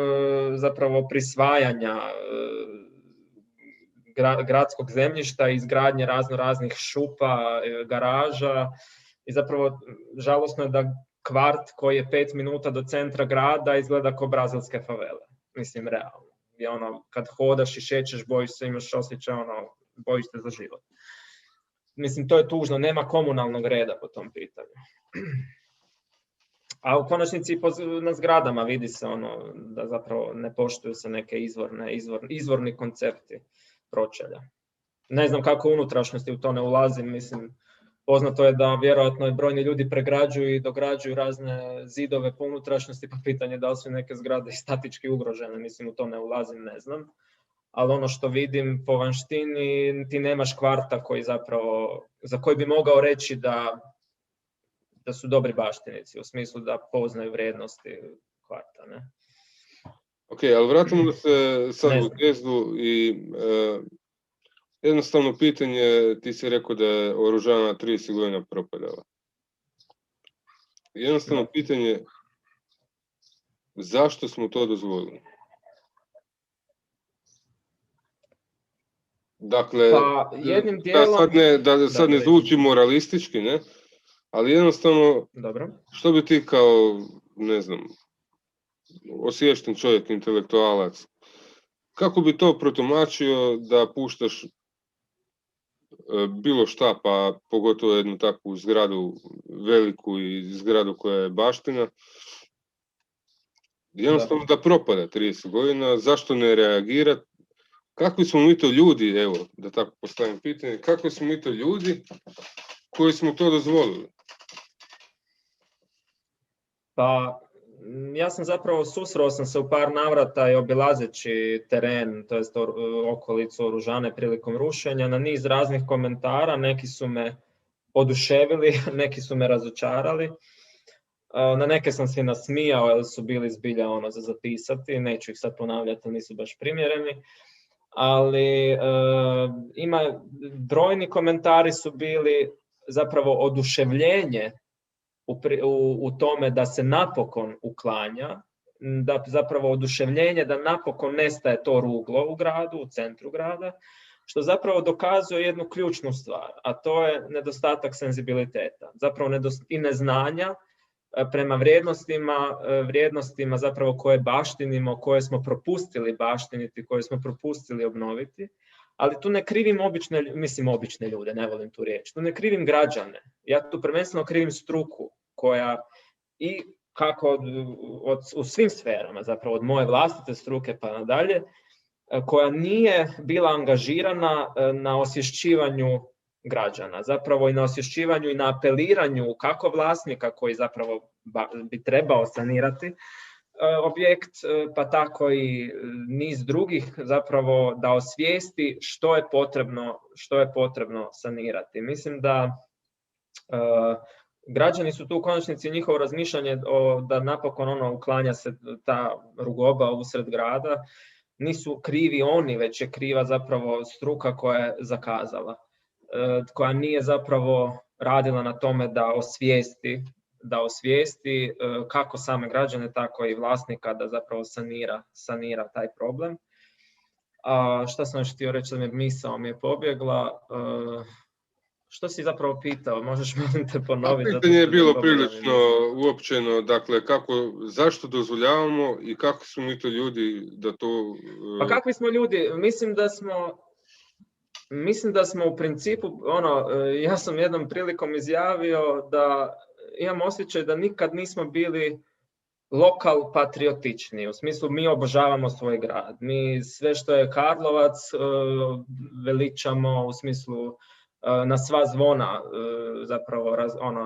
zapravo prisvajanja gradskog zemljišta, izgradnje raznih šupa, garaža i zapravo žalosno je da kvart koji je 5 minuta do centra grada izgleda kao brazilske favele. Mislim, realno. I kad hodaš i šećeš, bojiš se, imaš osjećaj, bojiš se za život. Mislim, to je tužno, nema komunalnog reda po tom pitanju. A u konačnici na zgradama vidi se da zapravo ne poštuju se neke izvorni koncepti pročelja. Ne znam kako unutrašnjosti u to ne ulazim, mislim, poznato je da vjerojatno i brojni ljudi pregrađuju i dograđuju razne zidove po unutrašnjosti, pa pitanje da li su neke zgrade statički ugrožene, mislim, u to ne ulazim, ne znam. Ali ono što vidim po vanštini, ti nemaš kvarta za koji bi mogao reći da su dobri baštinici, u smislu da poznaju vrijednosti kvarta, ne? Ok, ali vratimo se sad u Zvijezdu i jednostavno pitanje, ti si rekao da je oružana 30 godina propadala. Jednostavno pitanje, zašto smo to dozvolili? Dakle, jednim dijelom... da sad ne zvuči moralistički, ne? Ali jednostavno, što bi ti kao, ne znam, osviješten čovjek, intelektualac, kako bi to protumačio da puštaš bilo šta, pa pogotovo jednu takvu zgradu veliku i zgradu koja je baština, jednostavno da propada 30 godina, zašto ne reagirati? Kakvi smo mi to ljudi, evo, da tako postavim pitanje, kakvi smo mi to ljudi koji smo to dozvolili? Pa, ja sam zapravo susreo sam se u par navrata i obilazeći teren, to jest okolicu Oružane prilikom rušenja, na niz raznih komentara, neki su me oduševili, neki su me razočarali. Na neke sam se nasmijao jer su bili zbilja za zapisati, neću ih sad ponavljati, nisu baš primjereni. Ali brojni komentari su bili zapravo oduševljenje u tome da se napokon uklanja, da zapravo oduševljenje da napokon nestaje to ruglo u gradu, u centru grada, što zapravo dokazuje jednu ključnu stvar, a to je nedostatak senzibiliteta, zapravo i neznanja prema vrijednostima zapravo koje baštinimo, koje smo propustili baštiniti, koje smo propustili obnoviti. Ali tu ne krivim obične ljude, ne volim tu riječ. Tu ne krivim građane. Ja tu prvenstveno krivim struku koja i kako u svim sferama, zapravo od moje vlastite struke pa nadalje, koja nije bila angažirana na osvješćivanju građana, zapravo i na osvješćivanju i na apeliranju kako vlasnika koji zapravo bi trebao sanirati objekt, pa tako i niz drugih zapravo da osvijesti što je potrebno sanirati. Mislim da građani su tu u konačnici njihovo razmišljanje da napokon uklanja se ta rugoba usred grada. Nisu krivi oni, već je kriva zapravo struka koja je zakazala, koja nije zapravo radila na tome da osvijesti kako same građane, tako i vlasnika da zapravo sanira taj problem. A šta sam još htio reći, da misao mi je pobjegla. Što si zapravo pitao? Možeš mi te ponoviti? Pitanje je bilo prilično uopćeno, dakle, zašto dozvoljavamo i kako smo mi to ljudi da to... Pa kakvi smo ljudi? Mislim da smo u principu, ja sam jednom prilikom izjavio da imam osjećaj da nikad nismo bili lokal patriotični, u smislu mi obožavamo svoj grad. Mi sve što je Karlovac veličamo, u smislu na sva zvona zapravo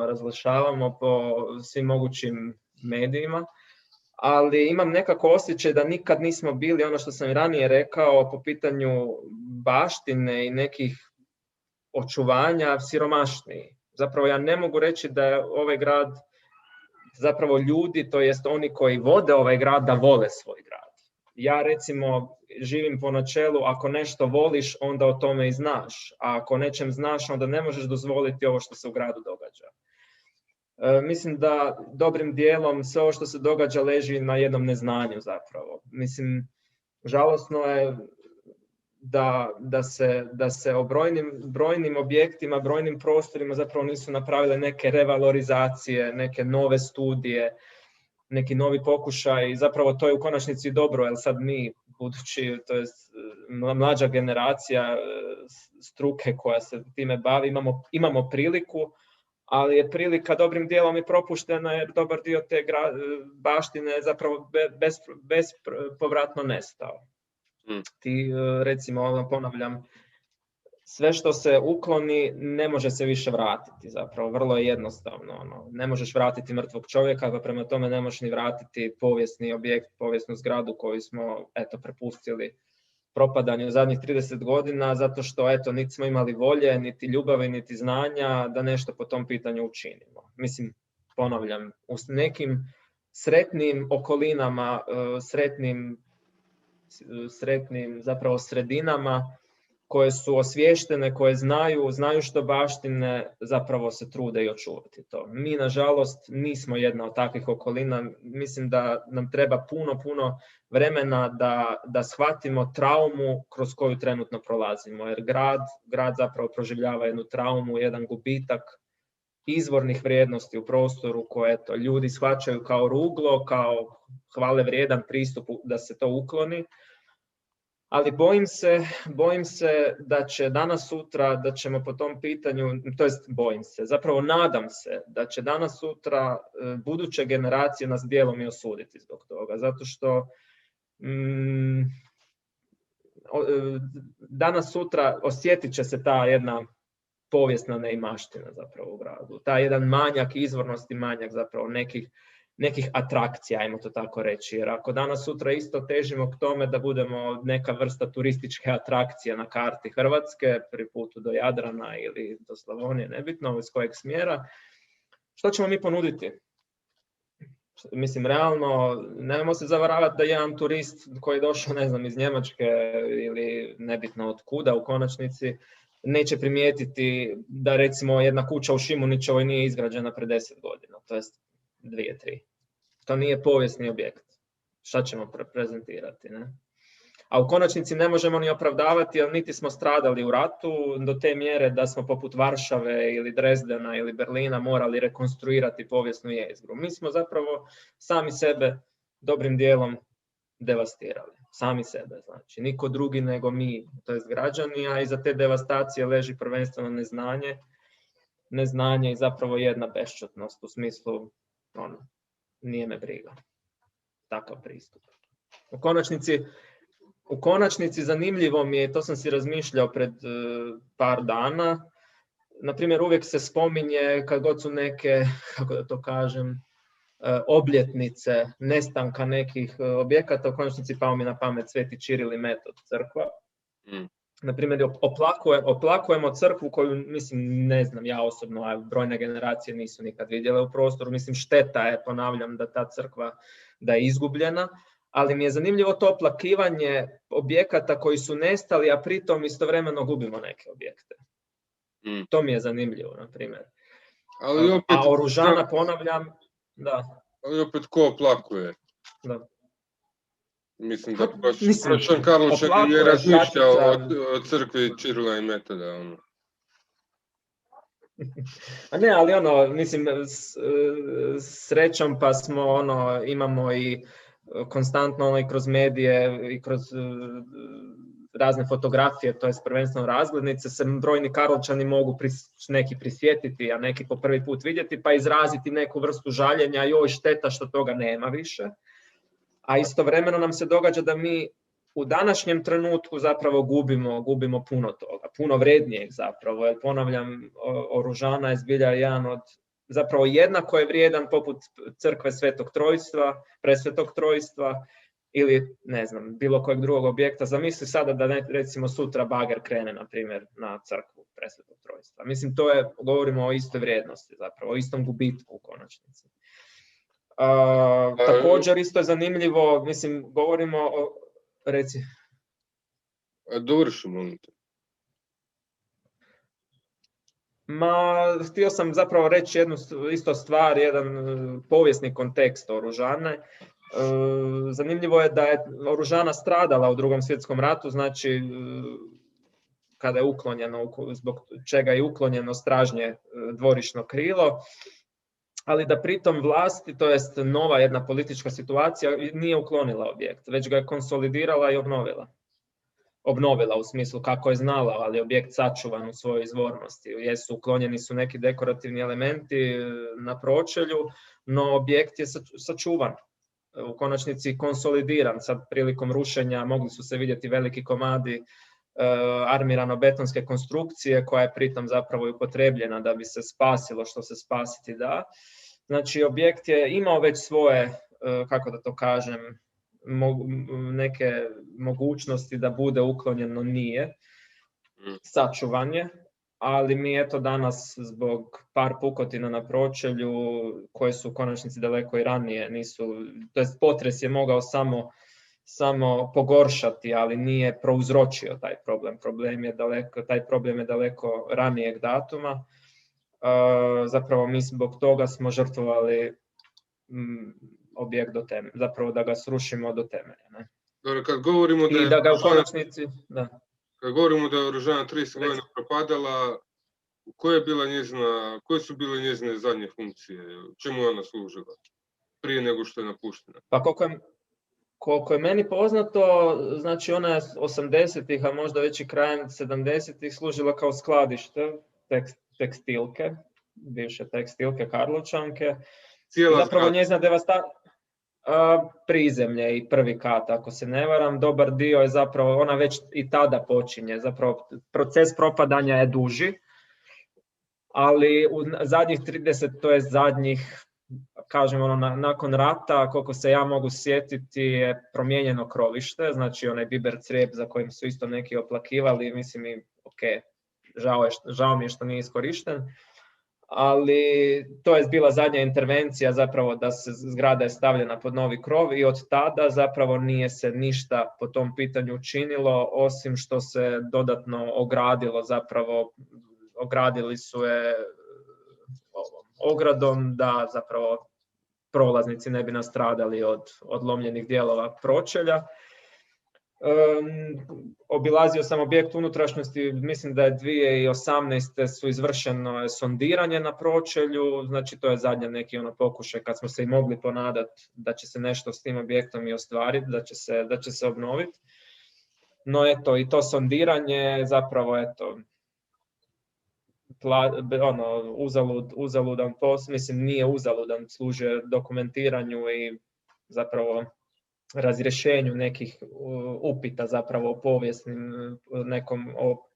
razglašavamo po svim mogućim medijima, ali imam nekako osjećaj da nikad nismo bili, ono što sam i ranije rekao, po pitanju baštine i nekih očuvanja siromašniji. Zapravo ja ne mogu reći da je ovaj grad, zapravo ljudi, to jest oni koji vode ovaj grad, da vole svoj grad. Ja recimo živim po načelu, ako nešto voliš, onda o tome i znaš. A ako nečem znaš, onda ne možeš dozvoliti ovo što se u gradu događa. Mislim da dobrim dijelom sve ovo što se događa leži na jednom neznanju zapravo. Mislim, žalosno je da se o brojnim objektima, brojnim prostorima zapravo nisu napravile neke revalorizacije, neke nove studije, neki novi pokušaj. Zapravo to je u konačnici dobro, jer sad mi, budući, to je mlađa generacija struke koja se time bavi, imamo priliku, ali je prilika dobrim dijelom i propuštena jer dobar dio te baštine je zapravo bespovratno nestao. Ti, recimo, ponavljam, sve što se ukloni ne može se više vratiti, zapravo vrlo je jednostavno. Ne možeš vratiti mrtvog čovjeka, pa prema tome ne možeš ni vratiti povijesni objekt, povijesnu zgradu koju smo prepustili propadanju zadnjih 30 godina, zato što niti smo imali volje, niti ljubavi, niti znanja da nešto po tom pitanju učinimo. Mislim, ponavljam, u nekim sretnim okolinama, sretnim zapravo sredinama koje su osviještene, koje znaju što baštine, zapravo se trude i očuvati to. Mi, nažalost, nismo jedna od takvih okolina. Mislim da nam treba puno vremena da shvatimo traumu kroz koju trenutno prolazimo. Jer grad zapravo proživljava jednu traumu, jedan gubitak izvornih vrijednosti u prostoru koje ljudi shvaćaju kao ruglo, kao hvale vrijedan pristup da se to ukloni. Ali bojim se da će danas sutra, da ćemo po tom pitanju, zapravo nadam se da će danas sutra buduće generacije nas dijelom i osuditi zbog toga. Zato što danas sutra osjetit će se ta jedna povijesna neimaština zapravo u gradu. Ta jedan manjak izvornosti, manjak zapravo nekih atrakcija, ajmo to tako reći. Jer ako danas sutra isto težimo k tome da budemo neka vrsta turističke atrakcije na karti Hrvatske, pri putu do Jadrana ili do Slavonije, nebitno iz kojeg smjera, što ćemo mi ponuditi? Mislim, realno, nemojmo se zavaravati da jedan turist koji je došao, ne znam, iz Njemačke ili nebitno od kuda u konačnici, neće primijetiti da recimo jedna kuća u Šimunićevoj nije izgrađena pre 10 godina, to jest 2-3. To nije povijesni objekt. Šta ćemo prezentirati, ne? A u konačnici ne možemo ni opravdavati, jer niti smo stradali u ratu do te mjere da smo poput Varšave ili Dresdena ili Berlina morali rekonstruirati povijesnu jezgru. Mi smo zapravo sami sebe dobrim dijelom devastirali. Sami sebe, znači. Niko drugi nego mi, to jest građani, a iza te devastacije leži prvenstveno neznanje i zapravo jedna bešćutnost u smislu, nije me briga. Takav pristup. U konačnici zanimljivo mi je, to sam si razmišljao pred par dana, na primjer uvijek se spominje kad god su neke, kako da to kažem, obljetnice nestanka nekih objekata, u konačnici pao mi na pamet Sveti Čiril i Metod crkva. Na primjer, oplakujemo crkvu koju, mislim, ne znam ja osobno, a brojne generacije nisu nikad vidjele u prostoru. Mislim, šteta je, ponavljam, da ta crkva da je izgubljena, ali mi je zanimljivo to oplakivanje objekata koji su nestali, a pritom istovremeno gubimo neke objekte. To mi je zanimljivo, na primjer. A oružana, ponavljam, da. Ali opet ko oplakuje? Da. Mislim da prošan Karlovčak ne razmišlja o crkvi Čirila i Metoda. A ne, ali mislim, srećom pa smo, imamo i konstantno i kroz medije i kroz razne fotografije, to je prvenstveno razglednice, se brojni Karlovčani mogu neki prisjetiti, a neki po prvi put vidjeti, pa izraziti neku vrstu žaljenja, joj šteta što toga nema više. A istovremeno nam se događa da mi u današnjem trenutku zapravo gubimo puno toga, puno vrednijeg zapravo, jer ponavljam, oružana je zbilja jedan od, zapravo jednako je vrijedan poput crkve Svetog Trojstva, Presvetog Trojstva, ili ne znam, bilo kojeg drugog objekta. Zamisli sada da recimo sutra bager krene, na primjer, na crkvu Presvetog Trojstva. Mislim, govorimo o istoj vrijednosti zapravo, o istom gubitku u konačnici. Također isto je zanimljivo, mislim, govorimo o, reci. Dovrši, molim te. Htio sam zapravo reći jednu isto stvar, jedan povijesni kontekst oružane. Zanimljivo je da je oružana stradala u Drugom svjetskom ratu, znači kada je uklonjeno, zbog čega je uklonjeno stražnje dvorišno krilo, ali da pritom vlasti, to jest nova jedna politička situacija, nije uklonila objekt, već ga je konsolidirala i obnovila. Obnovila u smislu kako je znala, ali objekt sačuvan u svojoj izvornosti. Uklonjeni su neki dekorativni elementi na pročelju, no objekt je sačuvan. U konačnici konsolidiran. Sad prilikom rušenja mogli su se vidjeti veliki komadi armirano-betonske konstrukcije koja je pritom zapravo upotrebljena da bi se spasilo što se spasiti da. Znači objekt je imao već svoje, kako da to kažem, neke mogućnosti da bude uklonjeno, nije. Sačuvan je, ali mi eto danas zbog par pukotina na pročelju koje su u konačnici daleko i ranije to jest potres je mogao samo pogoršati, ali nije prouzročio taj problem. Taj problem je daleko ranijeg datuma. Zapravo mi zbog toga smo žrtvovali objekt do temelja, zapravo da ga srušimo do temelja. Ne? Dobro, kad govorimo da ga u konačnici, da. Kad govorimo da je oružana 30 godina propadala, koje su bile njezine zadnje funkcije? Čemu je ona služila prije nego što je napuštena? Pa koliko je meni poznato, znači ona je 80-ih, a možda već i krajem 70-ih služila kao skladište tekstilke, bivše tekstilke Karlovčanke. Zapravo njezina devastacija, prizemlje i prvi kat, ako se ne varam, dobar dio je zapravo, ona već i tada počinje, zapravo proces propadanja je duži, ali u zadnjih 30, to je zadnjih, kažem nakon rata, koliko se ja mogu sjetiti, je promijenjeno krovište, znači onaj biber crijep za kojim su isto neki oplakivali, mislim i ok, žao mi je što nije iskorišten, ali to je bila zadnja intervencija zapravo da se zgrada je stavljena pod novi krov i od tada zapravo nije se ništa po tom pitanju učinilo, osim što se dodatno ogradilo, zapravo ogradili su je ogradom da zapravo prolaznici ne bi nastradali od lomljenih dijelova pročelja. Obilazio sam objekt unutrašnjosti, mislim da je 2018. su izvršeno sondiranje na pročelju, znači to je zadnji neki pokušaj kad smo se i mogli ponadati da će se nešto s tim objektom i ostvariti, da će se obnoviti. No eto, i to sondiranje zapravo uzaludan posao, mislim nije uzaludan, služe dokumentiranju i zapravo razrješenju nekih upita zapravo o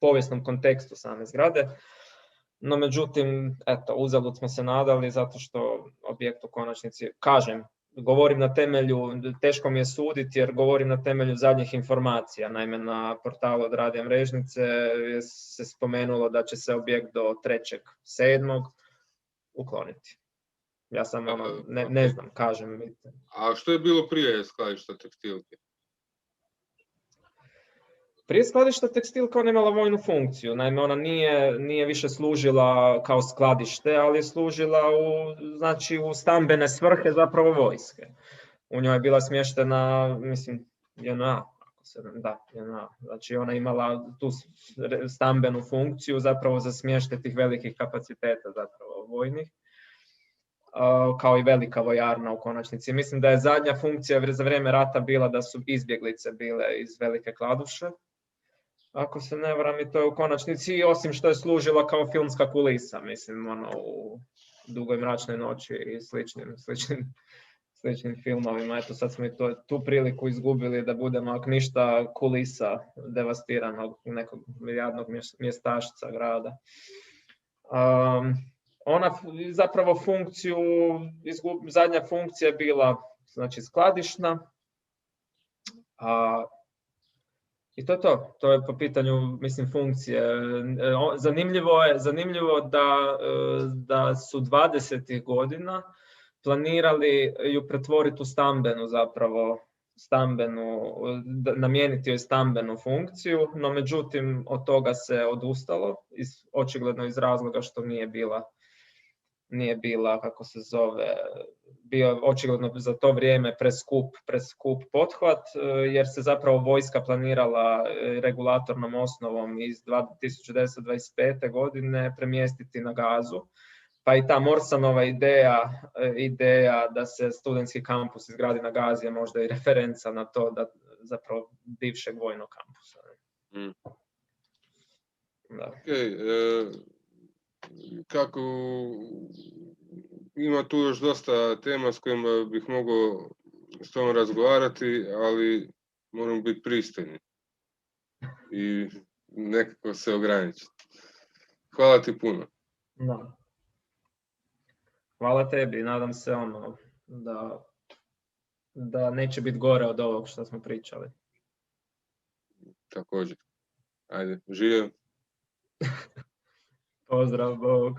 povijesnom kontekstu same zgrade. No međutim, eto, uzalud smo se nadali zato što objekt u konačnici, kažem, govorim na temelju, teško mi je suditi jer govorim na temelju zadnjih informacija. Naime, na portalu od Radija Mrežnice se spomenulo da će se objekt do 3.7. ukloniti. Ja sam ne znam, kažem. A što je bilo prije skladišta tekstilke? Prije skladišta tekstilka ona imala vojnu funkciju. Naime, ona nije više služila kao skladište, ali je služila u stambene svrhe zapravo vojske. U njoj je bila smještena, mislim, JNA. JNA. Znači ona imala tu stambenu funkciju zapravo za smještaj tih velikih kapaciteta zapravo vojnih. Kao i velika vojarna u konačnici. Mislim da je zadnja funkcija za vrijeme rata bila da su izbjeglice bile iz Velike Kladuše. Ako se ne varam, i to je u konačnici, osim što je služila kao filmska kulisa, mislim, u Dugoj mračnoj noći i sličnim filmovima. Eto, sad smo i tu priliku izgubili da budemo, ako ništa, kulisa devastiranog nekog milijardnog mjestašca grada. Ona zapravo zadnja funkcija je bila znači skladišna, i to je to. To je po pitanju, mislim, funkcije. Zanimljivo da su 20. godina planirali ju pretvoriti u namijeniti joj stambenu funkciju, no međutim od toga se odustalo, očigledno iz razloga što nije bila, kako se zove, bio očigledno za to vrijeme preskup pothvat, jer se zapravo vojska planirala regulatornom osnovom iz 1925. godine premjestiti na Gazu. Pa i ta Morsanova ideja da se studentski kampus izgradi na Gazi je možda i referenca na to da zapravo bivšeg vojnog kampusa. Da. Kako ima tu još dosta tema s kojima bih mogao s tom razgovarati, ali moram biti pristojni i nekako se ograničiti. Hvala ti puno. Da. Hvala tebi, nadam se da neće biti gore od ovog što smo pričali. Također. Ajde, živio. Pozdrav, Bog.